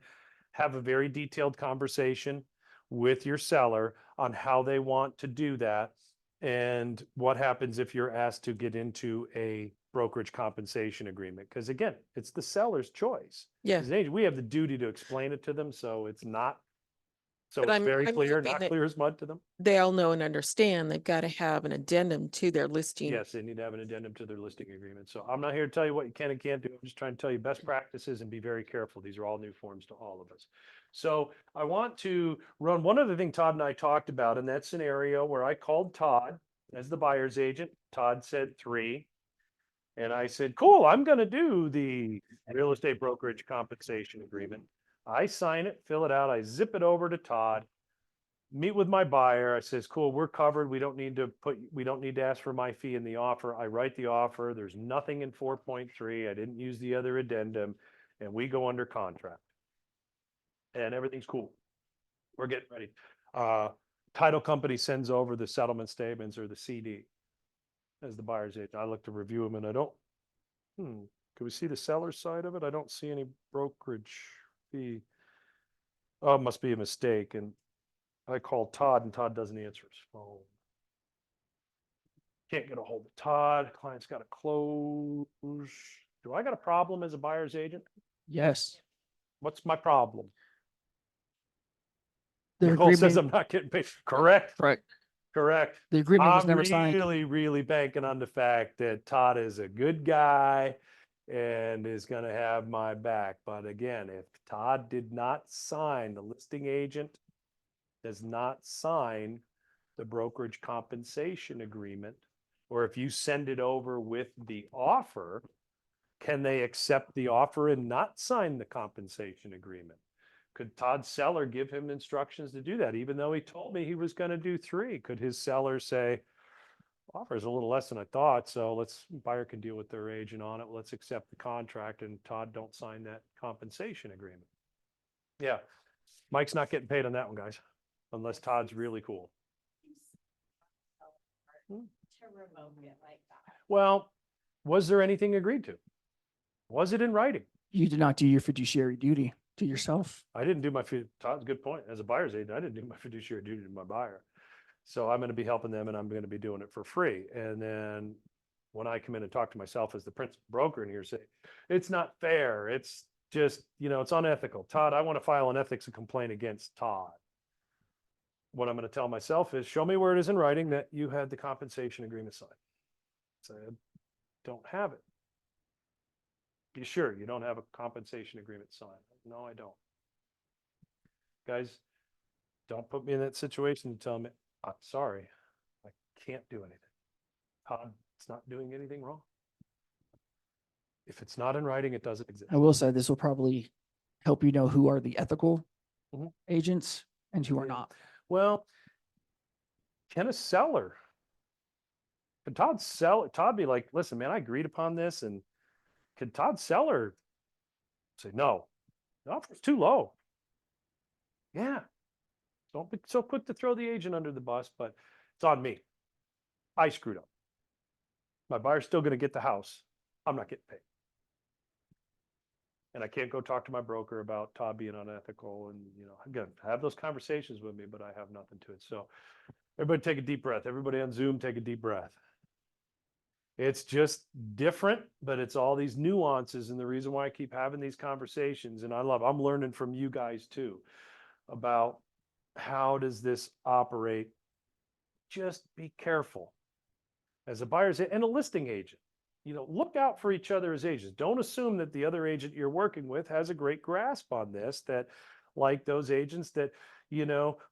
Have a very detailed conversation with your seller on how they want to do that. And what happens if you're asked to get into a brokerage compensation agreement? Because again, it's the seller's choice. Yeah. As an agent, we have the duty to explain it to them. So it's not, so But it's I'm- very I'm clear, hoping not that- clear as mud to them. They all know and understand they've got to have an addendum to their listing. Yes, they need to have an addendum to their listing agreement. So I'm not here to tell you what you can and can't do. I'm just trying to tell you best practices and be very careful. These are all new forms to all of us. So I want to run one other thing Todd and I talked about in that scenario where I called Todd as the buyer's agent. Todd said 3. And I said, cool, I'm going to do the real estate brokerage compensation agreement. I sign it, fill it out. I zip it over to Todd. Meet with my buyer. I says, cool, we're covered. We don't need to ask for my fee in the offer. I write the offer. There's nothing in 4.3. I didn't use the other addendum, and we go under contract. And everything's cool. We're getting ready. Title company sends over the settlement statements or the CD as the buyer's agent. I look to review them and I don't, can we see the seller's side of it? I don't see any brokerage fee. Oh, it must be a mistake. And I called Todd and Todd doesn't answer his phone. Can't get a hold of Todd. Client's got to close. Do I got a problem as a buyer's agent? Yes. What's my problem? The Nicole says agreement, I'm not getting paid. Correct. correct. Correct. The agreement was I'm never signed. really banking on the fact that Todd is a good guy and is going to have my back. But again, if Todd did not sign, the listing agent does not sign the brokerage compensation agreement, or if you send it over with the offer, can they accept the offer and not sign the compensation agreement? Could Todd's seller give him instructions to do that, even though he told me he was going to do 3? Could his seller say, offer is a little less than I thought, so buyer can deal with their agent on it. Let's accept the contract, and Todd don't sign that compensation agreement. Yeah, Mike's not getting paid on that one, guys, unless Todd's really cool. Well, was there anything agreed to? Was it in writing? You did not do your fiduciary duty to yourself. I didn't do Todd's good point. As a buyer's agent, I didn't do my fiduciary duty to my buyer. So I'm going to be helping them and I'm going to be doing it for free. And then when I come in and talk to myself as the principal broker in here, say, it's not fair. It's just, it's unethical. Todd, I want to file an ethics complaint against Todd. What I'm going to tell myself is, show me where it is in writing that you had the compensation agreement signed. So I don't have it. You sure you don't have a compensation agreement signed? No, I don't. Guys, don't put me in that situation and tell me, I'm sorry, I can't do anything. Todd, it's not doing anything wrong. If it's not in writing, it doesn't exist. I will say this will probably help you know who are the ethical Mhm. agents and who are Yeah. not. Well, can a seller, could Todd be like, listen, man, I agreed upon this, and could Todd's seller say, no, the offer's too low? Yeah. Don't be so quick to throw the agent under the bus, but it's on me. I screwed up. My buyer's still going to get the house. I'm not getting paid. And I can't go talk to my broker about Todd being unethical and, again, have those conversations with me, but I have nothing to it. So everybody take a deep breath. Everybody on Zoom, take a deep breath. It's just different, but it's all these nuances. And the reason why I keep having these conversations, and I'm learning from you guys too, about how does this operate? Just be careful as a buyer's and a listing agent. Look out for each other as agents. Don't assume that the other agent you're working with has a great grasp on this, that like those agents that,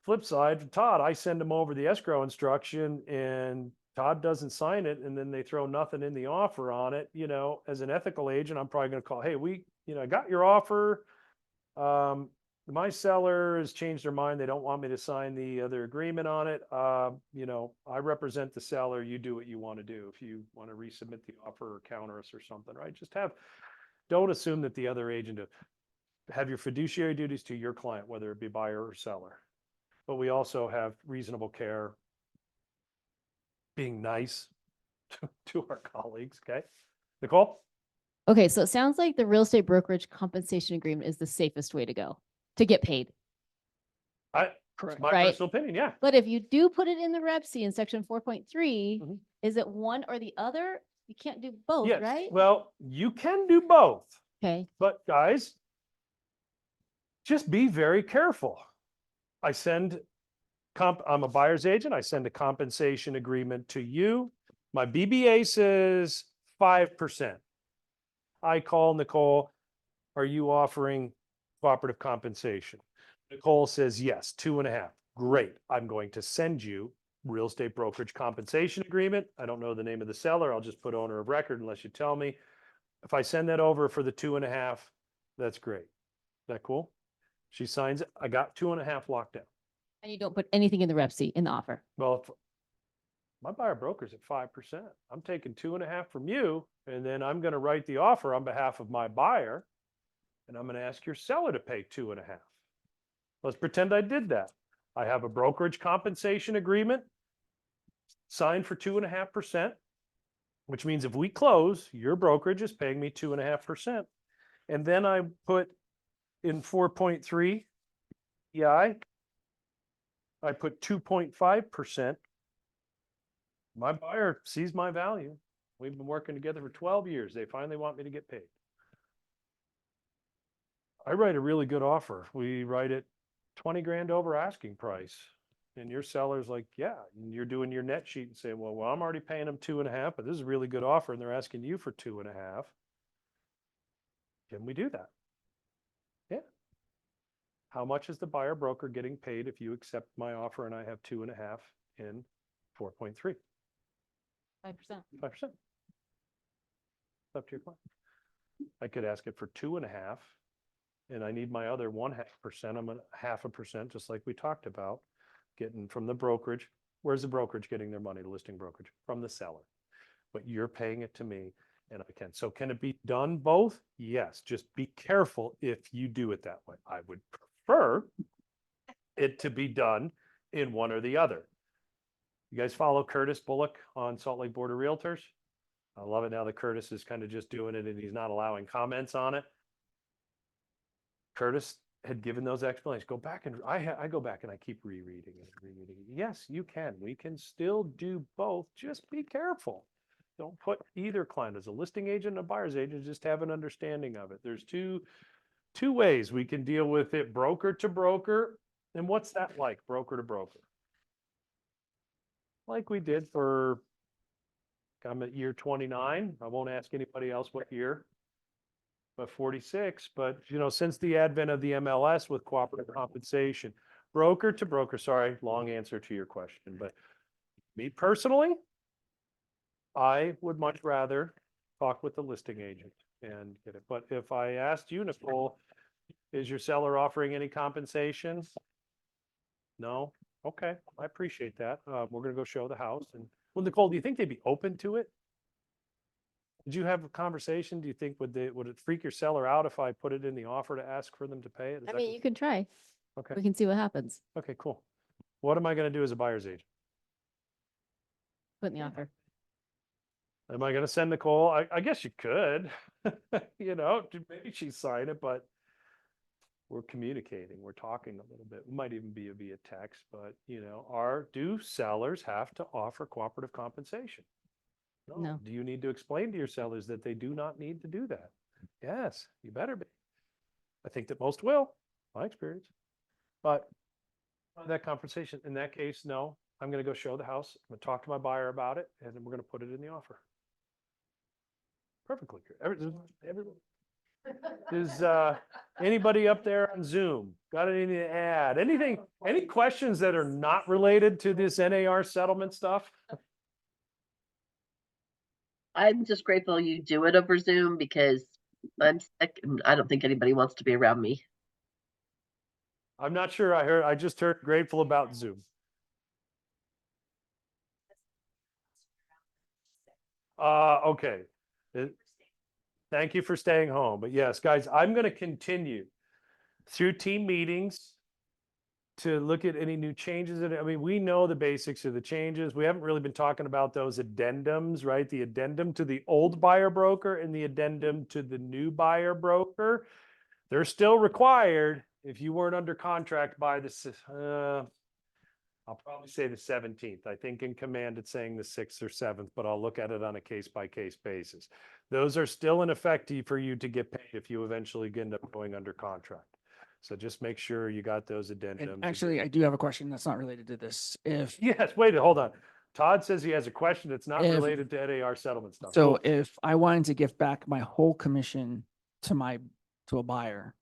flip side, Todd, I send them over the escrow instruction and Todd doesn't sign it, and then they throw nothing in the offer on it. As an ethical agent, I'm probably going to call, hey, I got your offer. My seller has changed their mind. They don't want me to sign the other agreement on it. I represent the seller. You do what you want to do. If you want to resubmit the offer or counter us or something, right? Don't assume that the other agent, have your fiduciary duties to your client, whether it be buyer or seller. but we also have reasonable care, being nice to our colleagues, okay? Nicole? Okay, so it sounds like the real estate brokerage compensation agreement is the safest way to go to get paid. It's my Right. personal opinion, yeah. But if you do put it in the Rep C in section 4.3, Mhm. is it one or the other? You can't do both, Yes, right? well, you can do both, Okay. but guys, just be very careful. I'm a buyer's agent. I send a compensation agreement to you. My BBA says 5%. I call Nicole, are you offering cooperative compensation? Nicole says, yes, 2.5. Great. I'm going to send you real estate brokerage compensation agreement. I don't know the name of the seller. I'll just put owner of record unless you tell me. If I send that over for the 2.5, that's great. Is that cool? She signs it. I got 2.5 locked down. And you don't put anything in the Rep C in the offer. Well, if my buyer broker's at 5%, I'm taking 2.5 from you, and then I'm going to write the offer on behalf of my buyer, and I'm going to ask your seller to pay 2.5. Let's pretend I did that. I have a brokerage compensation agreement signed for 2.5%, which means if we close, your brokerage is paying me 2.5%. And then I put in 4.3 EI, I put 2.5%. My buyer sees my value. We've been working together for 12 years. They finally want me to get paid. I write a really good offer. We write it 20 grand over asking price. And your seller's like, yeah, and you're doing your net sheet and saying, well, I'm already paying them 2.5, but this is a really good offer. And they're asking you for 2.5. Can we do that? Yeah. How much is the buyer broker getting paid if you accept my offer and I have 2.5 in 4.3? 5%. 5%. It's up to your client. I could ask it for 2.5, and I need my other 0.5%. I'm at 0.5%, just like we talked about, getting from the brokerage. Where's the brokerage getting their money? The listing brokerage from the seller. But you're paying it to me, and I can. So can it be done both? Yes. Just be careful if you do it that way. I would prefer it to be done in one or the other. You guys follow Curtis Bullock on Salt Lake Board of Realtors? I love it now that Curtis is kind of just doing it and he's not allowing comments on it. Curtis had given those explanations. Go back and I go back and I keep rereading and rereading. Yes, you can. We can still do both. Just be careful. Don't put either client as a listing agent and a buyer's agent. Just have an understanding of it. There's two ways we can deal with it: broker to broker. And what's that like, broker to broker? Like we did for, I'm at year 29. I won't ask anybody else what year, but 46. But, since the advent of the MLS with cooperative compensation, broker to broker, sorry, long answer to your question, but me personally, I would much rather talk with the listing agent and get it. But if I asked you, Nicole, is your seller offering any compensation? No? Okay, I appreciate that. We're gonna go show the house. And well, Nicole, do you think they'd be open to it? Did you have a conversation? Do you think would it freak your seller out if I put it in the offer to ask for them to pay it? Is I that- mean, you can try. Okay, We can see what happens. okay, cool. What am I gonna do as a buyer's agent? Put in the offer. Am I gonna send Nicole? I guess you could, maybe she sign it, but we're communicating, we're talking a little bit. It might even be via text, but do sellers have to offer cooperative compensation? No. Do you need to explain to your sellers that they do not need to do that? Yes, you better be. I think that most will, my experience. But that conversation, in that case, no, I'm gonna go show the house. I'm gonna talk to my buyer about it, and then we're gonna put it in the offer. Perfectly clear. Everyone. Is anybody up there on Zoom got anything to add? Any questions that are not related to this NAR settlement stuff? I'm just grateful you do it over Zoom because I'm sick and I don't think anybody wants to be around me. I'm not sure. I just heard grateful about Zoom. Okay. Thank you for staying home. But yes, guys, I'm going to continue through team meetings to look at any new changes in it. I mean, we know the basics of the changes. We haven't really been talking about those addendums, right? The addendum to the old buyer broker and the addendum to the new buyer broker. They're still required if you weren't under contract by I'll probably say the 17th. I think in command it's saying the 6th or 7th, but I'll look at it on a case by case basis. Those are still in effect for you to get paid if you eventually end up going under contract. So just make sure you got those addendums. And actually, I do have a question that's not related to this. If, Yes, wait, hold on. Todd says he has a question that's not If- related to NAR settlement stuff. so Cool. if I wanted to give back my whole commission to a buyer,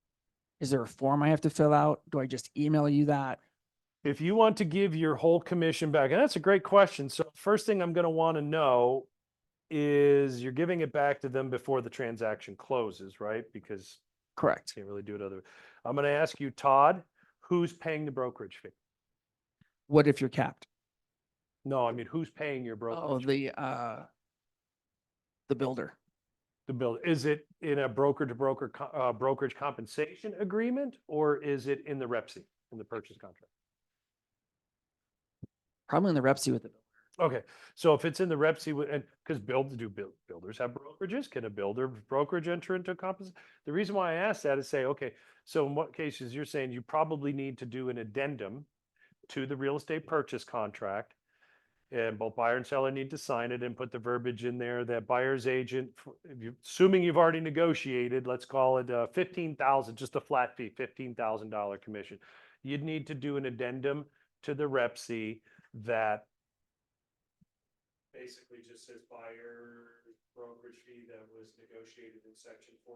is there a form I have to fill out? Do I just email you that? If you want to give your whole commission back, and that's a great question. So first thing I'm going to want to know is you're giving it back to them before the transaction closes, right? Because Correct. can't really do it other. I'm going to ask you, Todd, who's paying the brokerage fee? What if you're capped? No, I mean, who's paying your brokerage? Oh, the builder. The bill, is it in a broker to broker brokerage compensation agreement, or is it in the REPSI, in the purchase contract? Probably in the Repsy with the builder. Okay, so if it's in the REPSI, and because builders have brokerages, can a builder brokerage enter into compensation? The reason why I asked that is say, okay, so in what cases you're saying you probably need to do an addendum to the real estate purchase contract, and both buyer and seller need to sign it and put the verbiage in there that buyer's agent, assuming you've already negotiated, let's call it 15,000, just a flat fee, $15,000 commission. You'd need to do an addendum to the REPSI that basically just says buyer brokerage fee that was negotiated in section 4.3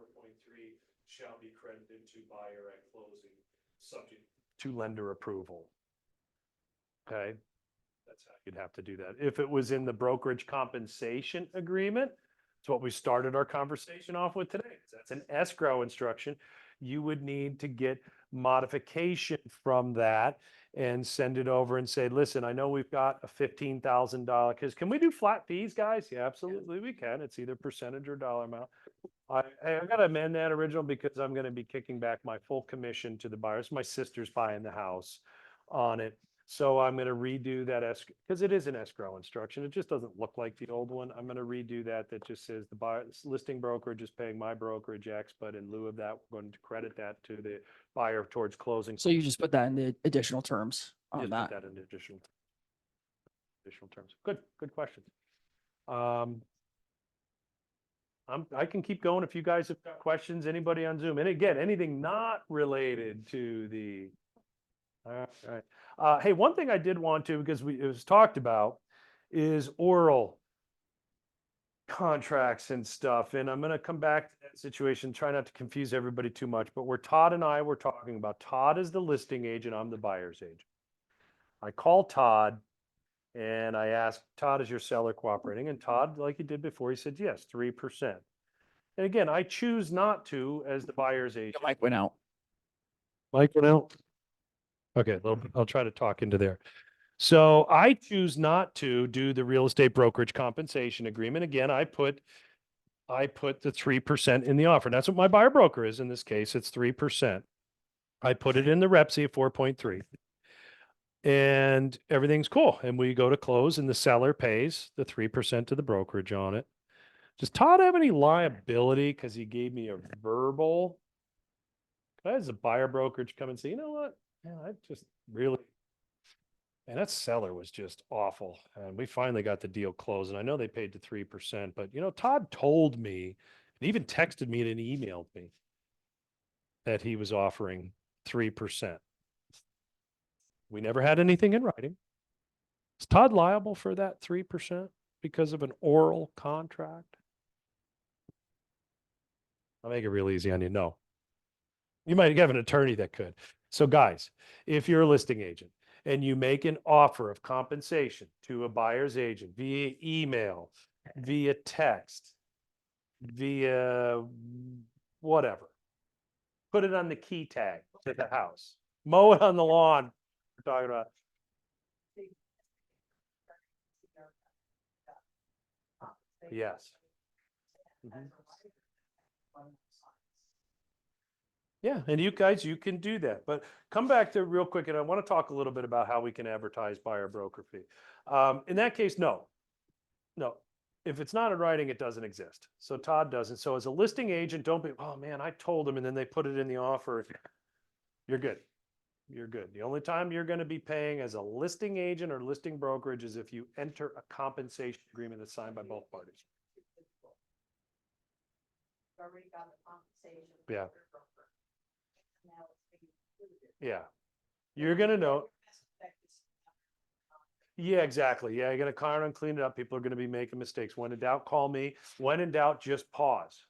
shall be credited to buyer at closing, subject to lender approval. Okay, that's how you'd have to do that. If it was in the brokerage compensation agreement, it's what we started our conversation off with today. That's an escrow instruction. You would need to get modification from that and send it over and say, listen, I know we've got a $15,000, because can we do flat fees, guys? Yeah, absolutely we can. It's either percentage or dollar amount. I got to amend that original because I'm going to be kicking back my full commission to the buyers. My sister's buying the house on it. So I'm going to redo that escrow, because it is an escrow instruction. It just doesn't look like the old one. I'm going to redo that. That just says the buyer, listing brokerage is paying my brokerage X, but in lieu of that, we're going to credit that to the buyer towards closing. So you just put that in the additional terms on Just that. put that in additional terms. Good question. I can keep going if you guys have got questions, anybody on Zoom. And again, anything not related to the, all right. Hey, one thing I did want to, because it was talked about, is oral contracts and stuff. And I'm going to come back to that situation, try not to confuse everybody too much, but where Todd and I were talking about, Todd is the listing agent, I'm the buyer's agent. I call Todd and I asked, Todd, is your seller cooperating? And Todd, like he did before, he said, yes, 3%. And again, I choose not to as the buyer's agent. Your mic went out. Mike went out? Okay, I'll try to talk into there. So I choose not to do the real estate brokerage compensation agreement. Again, I put the 3% in the offer. That's what my buyer broker is in this case. It's 3%. I put it in the REPSI at 4.3. And everything's cool. And we go to close and the seller pays the 3% to the brokerage on it. Does Todd have any liability because he gave me a verbal? As a buyer brokerage come and say, you know what? Man, I just really, and that seller was just awful. And we finally got the deal closed. And I know they paid to 3%, but Todd told me, and even texted me and emailed me that he was offering 3%. We never had anything in writing. Is Todd liable for that 3% because of an oral contract? I'll make it real easy on you. No. You might have an attorney that could. So guys, if you're a listing agent and you make an offer of compensation to a buyer's agent via email, via text, via whatever, put it on the key tag to the house, mow it on the lawn. We're talking about. Yes. Mhm. Yeah, and you guys, you can do that, but come back to real quick, and I want to talk a little bit about how we can advertise buyer broker fee. In that case, no. If it's not in writing, it doesn't exist. So Todd doesn't. So as a listing agent, don't be, oh man, I told him, and then they put it in the offer. You're good. You're good. The only time you're going to be paying as a listing agent or listing brokerage is if you enter a compensation agreement that's signed by both parties. Already got the compensation. Yeah. Now it's being included. Yeah. You're going to know. Yeah, exactly. Yeah, you're gonna car and clean it up. People are gonna be making mistakes. When in doubt, call me. When in doubt, just pause.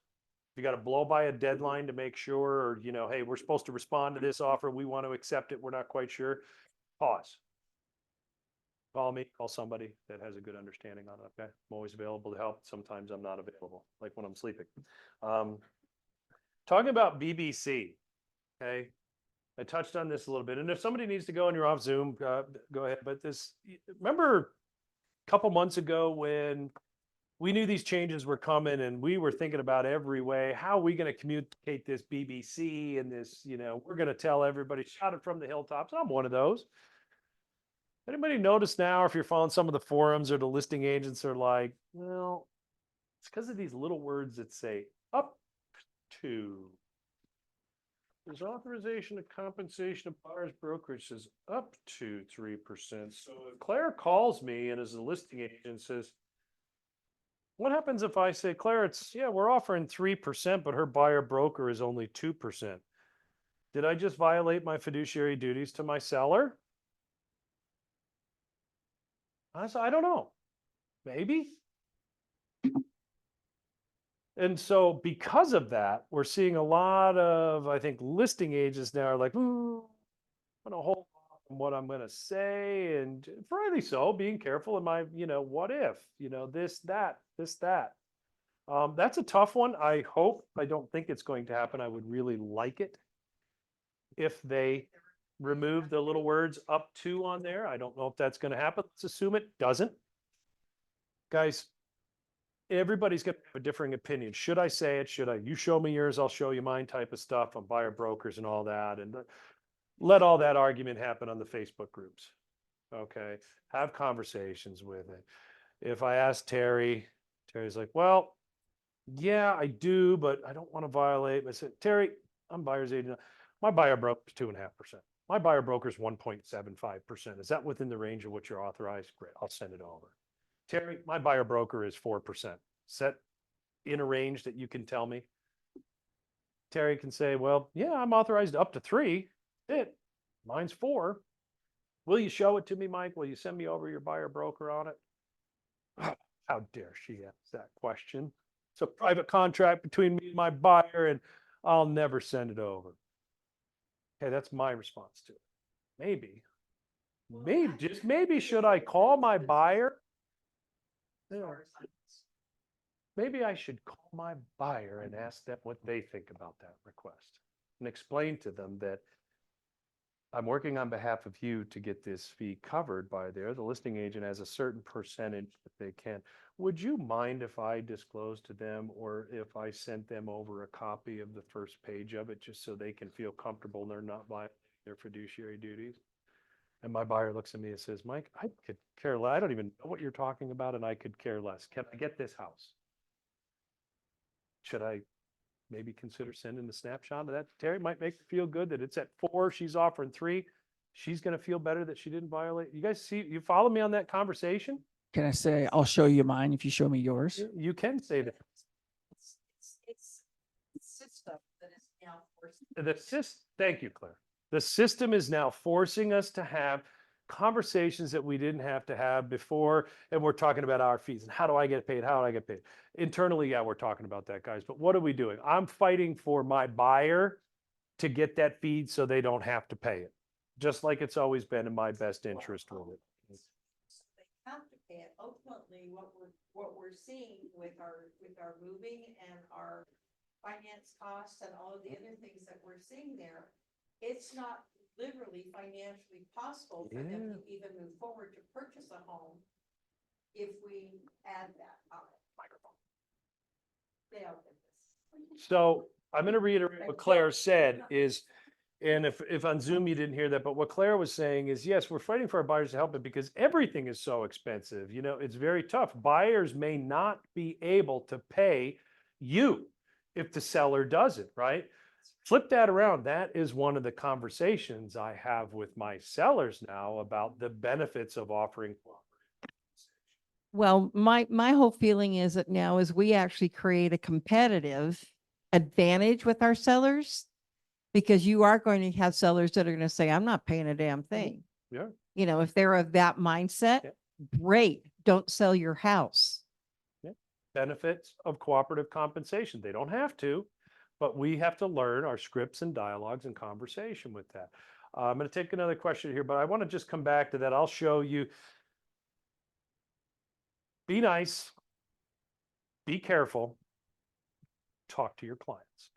If you gotta blow by a deadline to make sure, or hey, we're supposed to respond to this offer, we want to accept it, we're not quite sure. Pause. Call me, call somebody that has a good understanding on it, okay? I'm always available to help. Sometimes I'm not available, like when I'm sleeping. Talking about BBC, okay? I touched on this a little bit, and if somebody needs to go and you're off Zoom, go ahead. But remember a couple months ago when we knew these changes were coming and we were thinking about every way, how are we going to communicate this BBC and this, we're going to tell everybody, shout it from the hilltops. I'm one of those. Anybody notice now, if you're following some of the forums or the listing agents are like, well, it's because of these little words that say up to. There's authorization of compensation of buyer's brokerage says up to 3%. So if Claire calls me and as a listing agent says, what happens if I say, Claire, we're offering 3%, but her buyer broker is only 2%. Did I just violate my fiduciary duties to my seller? I don't know. Maybe. And so because of that, we're seeing a lot of, I think, listing agents now are like, I'm going to hold off on what I'm going to say. And rightly so, being careful in my, what if, this, that. That's a tough one. I don't think it's going to happen. I would really like it if they remove the little words up to on there. I don't know if that's going to happen. Let's assume it doesn't. Guys, everybody's going to have a differing opinion. Should I say it? Should I? You show me yours, I'll show you mine type of stuff on buyer brokers and all that. And let all that argument happen on the Facebook groups. Okay. Have conversations with it. If I ask Terry's like, well, yeah, I do, but I don't want to violate. I said, Terry, I'm buyer's agent. My buyer broker is 2.5%. My buyer broker is 1.75%. Is that within the range of what you're authorized? Great. I'll send it over. Terry, my buyer broker is 4%. Set in a range that you can tell me. Terry can say, well, yeah, I'm authorized up to 3. Mine's 4. Will you show it to me, Mike? Will you send me over your buyer broker on it? How dare she ask that question? It's a private contract between me and my buyer, and I'll never send it over. Okay, that's my response to it. Maybe should I call my buyer? Maybe I should call my buyer and ask them what they think about that request and explain to them that I'm working on behalf of you to get this fee covered by the listing agent has a certain percentage that they can. Would you mind if I disclose to them or if I sent them over a copy of the first page of it just so they can feel comfortable and they're not violating their fiduciary duties? And my buyer looks at me and says, Mike, I could care less. I don't even know what you're talking about and I could care less. Can I get this house? Should I maybe consider sending the snapshot of that to Terry? Might make her feel good that it's at 4, she's offering 3. She's going to feel better that she didn't violate. You guys see, you follow me on that conversation? Can I say, I'll show you mine if you show me yours? You can say that. It's system that is now forced. Thank you, Claire. The system is now forcing us to have conversations that we didn't have to have before. And we're talking about our fees and how do I get paid? How do I get paid? Internally, yeah, we're talking about that, guys. But what are we doing? I'm fighting for my buyer to get that feed so they don't have to pay it. Just like it's always been in my best interest with it. They have to pay it. Ultimately, what we're seeing with our moving and our finance costs and all of the other things that we're seeing there, it's not literally financially possible for them to even move forward to purchase a home if we add that on it. Microphone. They don't get this. So I'm going to reiterate what Claire said is, and if on Zoom you didn't hear that, but what Claire was saying is, yes, we're fighting for our buyers to help it because everything is so expensive. You know, it's very tough. Buyers may not be able to pay you if the seller doesn't, right? Flip that around. That is one of the conversations I have with my sellers now about the benefits of offering. Well, my whole feeling is that now is we actually create a competitive advantage with our sellers, because you are going to have sellers that are going to say, I'm not paying a damn thing. Yeah. You know, if they're of that mindset, Yeah. great, don't sell your house. Benefits of cooperative compensation. They don't have to, but we have to learn our scripts and dialogues and conversation with that. I'm going to take another question here, but I want to just come back to that. I'll show you. Be nice, be careful, talk to your clients.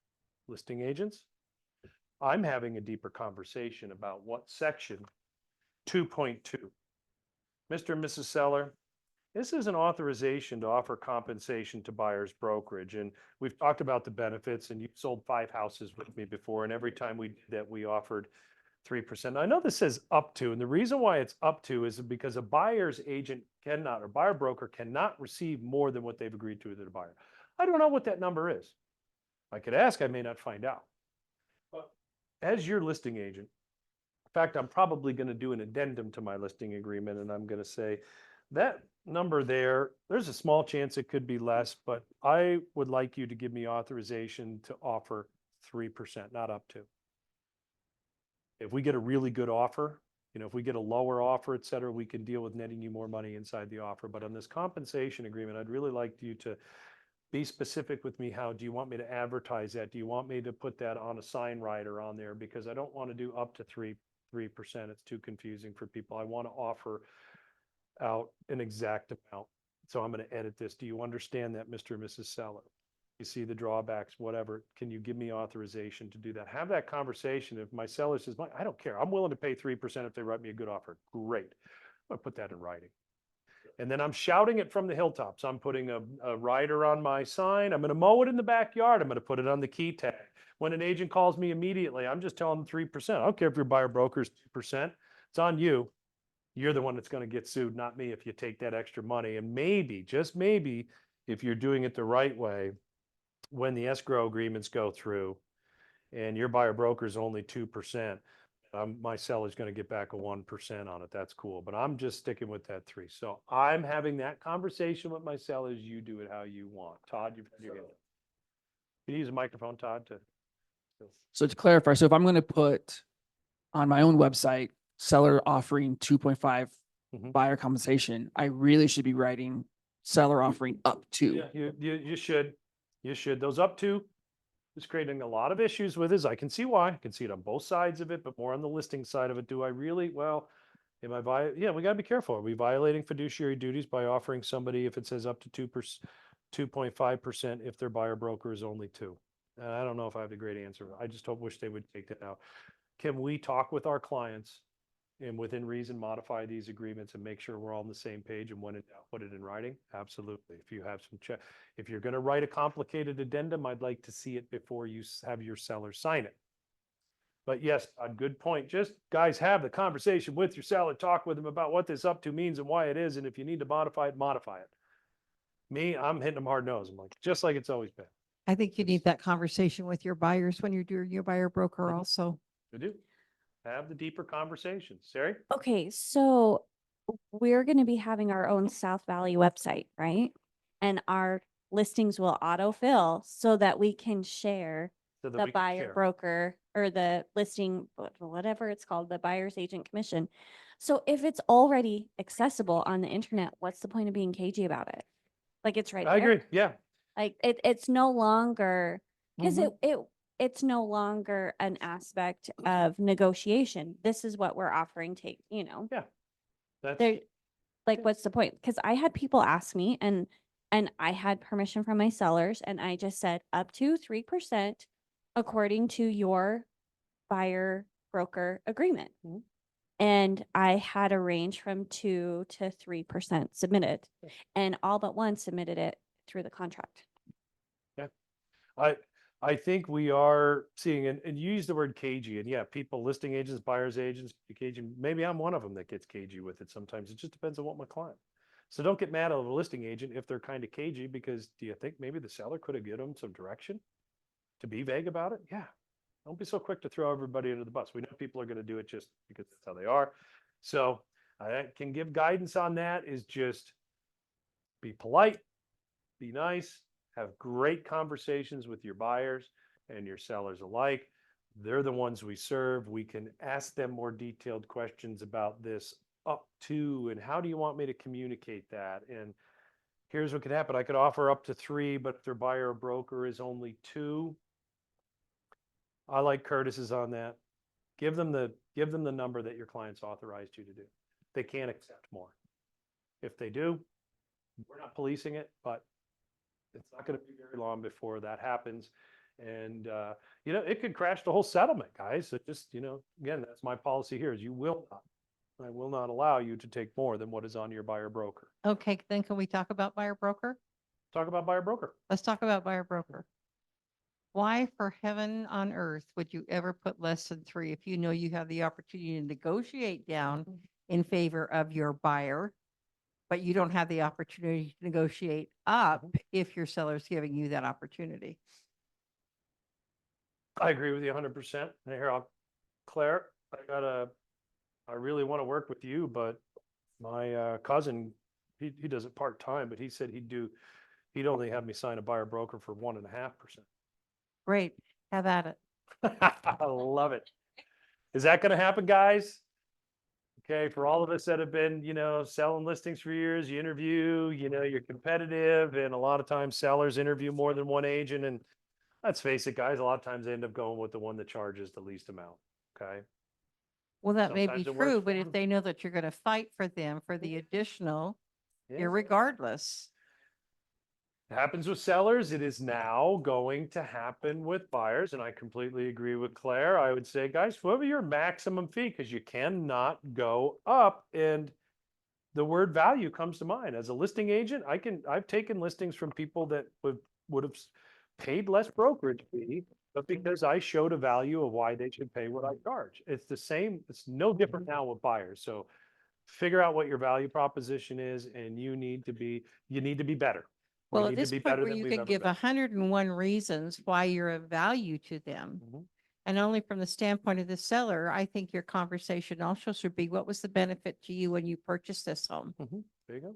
Listing agents, I'm having a deeper conversation about what section 2.2. Mr. and Mrs. Seller, this is an authorization to offer compensation to buyer's brokerage. And we've talked about the benefits, and you've sold 5 houses with me before. And every time we did that, we offered 3%. I know this says up to, and the reason why it's up to is because a buyer's agent cannot, or buyer broker cannot receive more than what they've agreed to with the buyer. I don't know what that number is. I could ask, I may not find out. But as your listing agent, in fact, I'm probably going to do an addendum to my listing agreement, and I'm going to say that number there's a small chance it could be less, but I would like you to give me authorization to offer 3%, not up to. If we get a really good offer, you know, if we get a lower offer, et cetera, we can deal with netting you more money inside the offer. But on this compensation agreement, I'd really like you to be specific with me. How do you want me to advertise that? Do you want me to put that on a sign rider on there? Because I don't want to do up to 3%. It's too confusing for people. I want to offer out an exact amount. So I'm going to edit this. Do you understand that, Mr. and Mrs. Seller? You see the drawbacks, whatever. Can you give me authorization to do that? Have that conversation. If my seller says, I don't care, I'm willing to pay 3% if they write me a good offer. Great. I'm going to put that in writing. And then I'm shouting it from the hilltops. I'm putting a rider on my sign. I'm going to mow it in the backyard. I'm going to put it on the key tag. When an agent calls me immediately, I'm just telling them 3%. I don't care if your buyer broker's 2%. It's on you. You're the one that's going to get sued, not me, if you take that extra money. And maybe, just maybe, if you're doing it the right way, when the escrow agreements go through and your buyer broker is only 2%, my seller's going to get back a 1% on it. That's cool. But I'm just sticking with that 3. So I'm having that conversation with my sellers. You do it how you want. Todd, you're good. Can you use a microphone, Todd? So to clarify, so if I'm going to put on my own website, seller offering 2.5 buyer compensation, I really should be writing seller offering up to. Yeah, you should. You should. Those up to is creating a lot of issues with this. I can see why. I can see it on both sides of it, but more on the listing side of it. Do I really? Well, am I yeah, we got to be careful. Are we violating fiduciary duties by offering somebody, if it says up to 2.5% if their buyer broker is only 2? I don't know if I have the great answer. I just wish they would take that out. Can we talk with our clients and within reason modify these agreements and make sure we're all on the same page, and when in doubt, put it in writing? Absolutely. If you have some if you're going to write a complicated addendum, I'd like to see it before you have your seller sign it. But yes, a good point. Just guys, have the conversation with your seller, talk with them about what this up to means and why it is. And if you need to modify it, modify it. Me, I'm hitting them hard nose. I'm like, just like it's always been. I think you need that conversation with your buyers when you're doing your buyer broker also. You do. Have the deeper conversation. Sari? Okay, so we're going to be having our own South Valley website, right? And our listings will autofill so that we can share So that the we can buyer share. broker or the listing, whatever it's called, the buyer's agent commission. So if it's already accessible on the internet, what's the point of being cagey about it? Like, it's right I there. agree. Yeah. Like it's no longer, because it's no longer an aspect of negotiation. This is what we're offering. That's There, like, what's the point? Because I had people ask me, and I had permission from my sellers, and I just said up to 3% according to your buyer broker agreement. And I had a range from 2 to 3% submitted, and all but one submitted it through the contract. Yeah. I think we are seeing, and you use the word cagey, and yeah, people, listing agents, buyer's agents, cagey. Maybe I'm one of them that gets cagey with it sometimes. It just depends on what my client. So don't get mad at a listing agent if they're kind of cagey, because do you think maybe the seller could have given them some direction to be vague about it? Yeah. Don't be so quick to throw everybody under the bus. We know people are going to do it just because that's how they are. So I can give guidance on that, is just be polite, be nice, have great conversations with your buyers and your sellers alike. They're the ones we serve. We can ask them more detailed questions about this up to, and how do you want me to communicate that? And here's what could happen. I could offer up to 3, but if their buyer or broker is only 2, I like Curtis's on that. Give them the number that your client's authorized you to do. They can't accept more. If they do, we're not policing it, but it's not going to be very long before that happens. And it could crash the whole settlement, guys. So just, again, that's my policy here, is I will not allow you to take more than what is on your buyer broker. Okay, then can we talk about buyer broker? Talk about buyer broker. Let's talk about buyer broker. Why, for heaven on earth, would you ever put less than 3 if you know you have the opportunity to negotiate down in favor of your buyer, but you don't have the opportunity to negotiate up if your seller's giving you that opportunity? I agree with you 100%. And here, Claire, I really want to work with you, but my cousin, he does it part-time, but he said he'd only have me sign a buyer broker for 1.5%. Great, have at it. I love it. Is that going to happen, guys? Okay, for all of us that have been, selling listings for years, you interview, you're competitive, and a lot of times sellers interview more than one agent. And let's face it, guys, a lot of times they end up going with the one that charges the least amount. Okay. Well, that may Sometimes be it works true, for but if them. they know that you're going to fight for them for the additional, Yeah. irregardless. It happens with sellers. It is now going to happen with buyers. And I completely agree with Claire. I would say, guys, whatever your maximum fee, because you cannot go up. And the word value comes to mind. As a listing agent, I've taken listings from people that would have paid less brokerage fee, but because I showed a value of why they should pay what I charge. It's the same. It's no different now with buyers. So figure out what your value proposition is, and you need to be better. We Well, at need to this be point better where than you we've can ever give been. 101 reasons why you're of value to them. Mhm. And only from the standpoint of the seller, I think your conversation also should be, what was the benefit to you when you purchased this home? There you go.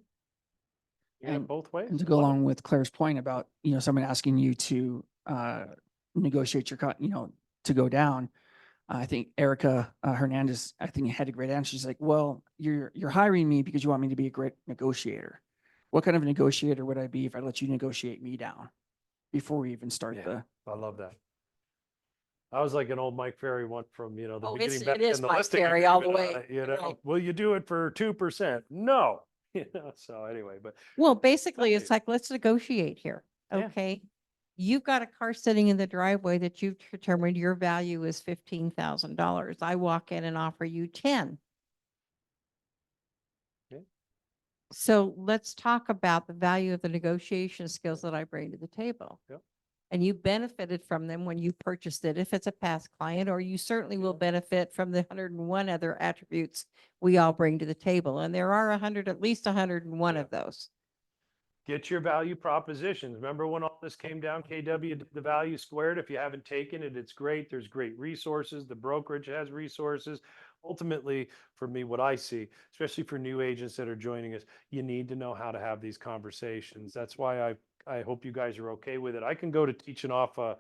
Yeah, And- both ways. And to go Love it. along with Claire's point about, someone asking you to negotiate your to go down. I think Erica Hernandez, I think had a great answer. She's like, well, you're hiring me because you want me to be a great negotiator. What kind of a negotiator would I be if I let you negotiate me down before we even start Yeah. the? I love that. I was like an old Mike Ferry one from, the Oh, beginning. it back is in the Mike listing Ferry all the agreement on way, it, right. will you do it for 2%? No. So anyway, but Well, basically, it's Right. like, let's negotiate here. Yeah. Okay. You've got a car sitting in the driveway that you've determined your value is $15,000. I walk in and offer you 10. Yeah. So let's talk about the value of the negotiation skills that I bring to the table. Yep. And you benefited from them when you purchased it, if it's a past client, or you certainly will benefit from the 101 other attributes we all bring to the table. And there are at least 101 Yeah. of those. Get your value propositions. Remember when all this came down, KW, the value squared? If you haven't taken it, it's great. There's great resources. The brokerage has resources. Ultimately, for me, what I see, especially for new agents that are joining us, you need to know how to have these conversations. That's why I hope you guys are okay with it. I can go to teaching off, just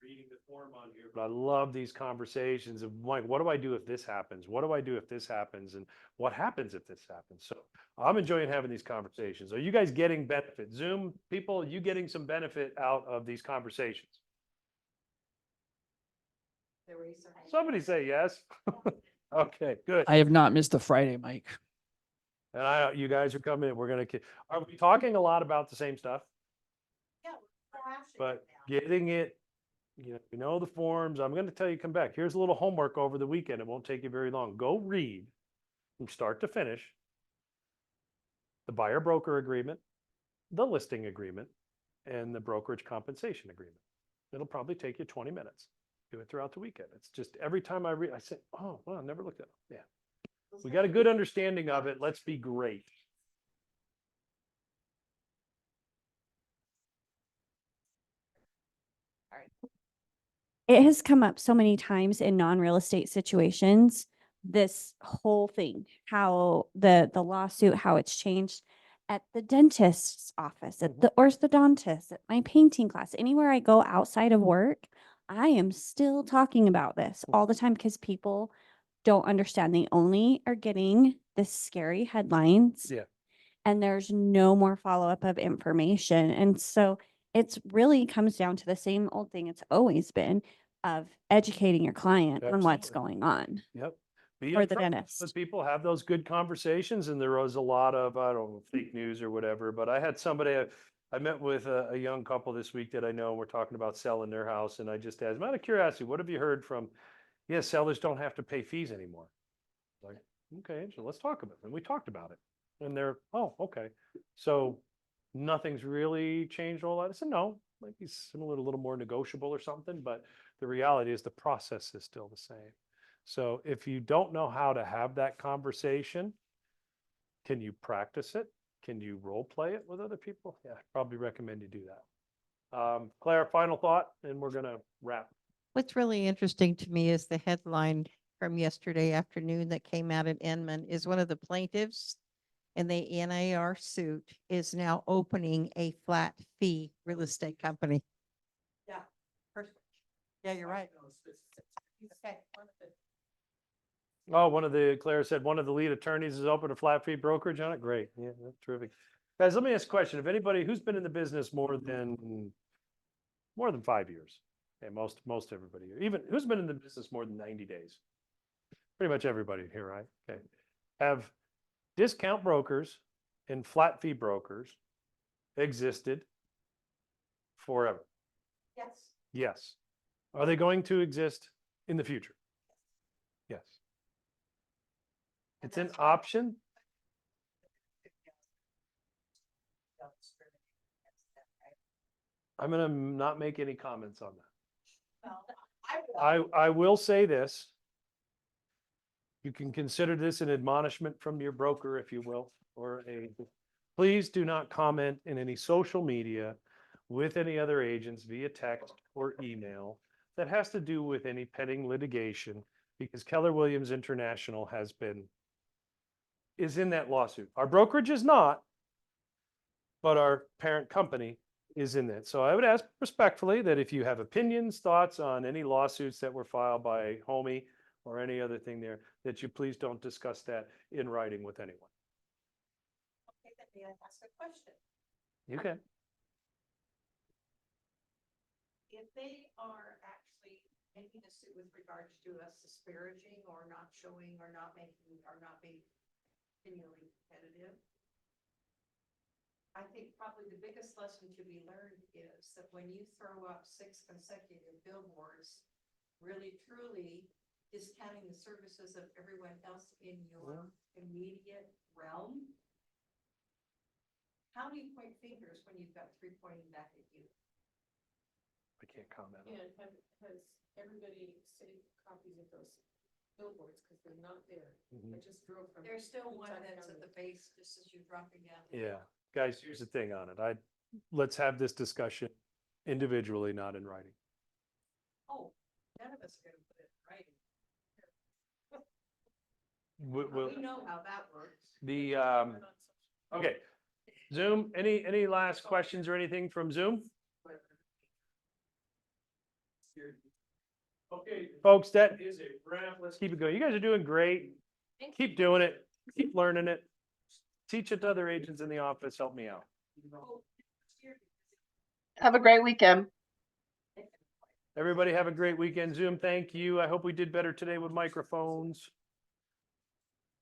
reading the form on here, but I love these conversations of, Mike, what do I do if this happens? What do I do if this happens? And what happens if this happens? So I'm enjoying having these conversations. Are you guys getting benefit? Zoom people, are you getting some benefit out of these conversations? Somebody say yes. Okay, good. I have not missed a Friday, Mike. And you guys are coming in. Are we talking a lot about the same stuff? Yeah. But getting it, the forms. I'm going to tell you, come back. Here's a little homework over the weekend. It won't take you very long. Go read from start to finish the buyer broker agreement, the listing agreement, and the brokerage compensation agreement. It'll probably take you 20 minutes. Do it throughout the weekend. It's just every time I read, I say, oh, well, I never looked at it. Yeah. We got a good understanding of it. Let's be great. It has come up so many times in non-real estate situations, this whole thing, how the lawsuit, how it's changed at the dentist's office, at the orthodontist, at my painting class, anywhere I go outside of work, I am still talking about this all the time because people don't understand. They only are getting the scary headlines. Yeah. And there's no more follow-up of information. And so it's really comes down to the same old thing it's always been of educating your client on what's Absolutely. going on. Yep. Be Or the upfront dentist. with people, have those good conversations, and there was a lot of, I don't know, fake news or whatever, but I had somebody, I met with a young couple this week that I know, and we're talking about selling their house, and I just asked, out of curiosity, what have you heard from, yeah, sellers don't have to pay fees anymore. Like, okay, so let's talk about it. And we talked about it. And they're, oh, okay. So nothing's really changed a whole lot. I said, no, might be similar, a little more negotiable or something, but the reality is the process is still the same. So if you don't know how to have that conversation, can you practice it? Can you role play it with other people? Yeah, I'd probably recommend you do that. Claire, final thought, and we're going to wrap. What's really interesting to me is the headline from yesterday afternoon that came out at Inman is one of the plaintiffs in the NAR suit is now opening a flat fee real estate company. Yeah. Perfect. Yeah, you're right. Okay. Oh, Claire said one of the lead attorneys has opened a flat fee brokerage on it. Great. Yeah, that's terrific. Guys, let me ask a question. If anybody who's been in the business more than 5 years, okay, most everybody, even who's been in the business more than 90 days, pretty much everybody here, right? Okay. Have discount brokers and flat fee brokers existed forever? Yes. Yes. Are they going to exist in the future? Yes. It's an option. I'm going to not make any comments on that. I will say this. You can consider this an admonishment from your broker, if you will, please do not comment in any social media with any other agents via text or email that has to do with any pending litigation, because Keller Williams International is in that lawsuit. Our brokerage is not, but our parent company is in that. So I would ask respectfully that if you have opinions, thoughts on any lawsuits that were filed by Homey or any other thing there, that you please don't discuss that in writing with anyone. Okay, then may I ask a question? You can. If they are actually making a suit with regards to us disparaging or not showing or not making or not being continually competitive, I think probably the biggest lesson to be learned is that when you throw up 6 consecutive billboards, really truly discounting the services of everyone else in your immediate realm, how do you point fingers when you've got 3 pointing back at you? I can't comment on it. And has everybody saved copies of those billboards, because they're not there. Mhm. I just drove from. There's still one Kentucky that's at County. the base, just as you're dropping down. Yeah, guys, here's the thing on it. Let's have this discussion individually, not in writing. Oh, none of us are gonna put it right. We know how that works. Okay. Zoom, any last questions or anything from Zoom? Okay, folks, that is a wrap. Let's keep it going. You guys are doing great. Keep doing it. Keep learning it. Teach it to other agents in the office. Help me out. Have a great weekend. Everybody have a great weekend. Zoom, thank you. I hope we did better today with microphones.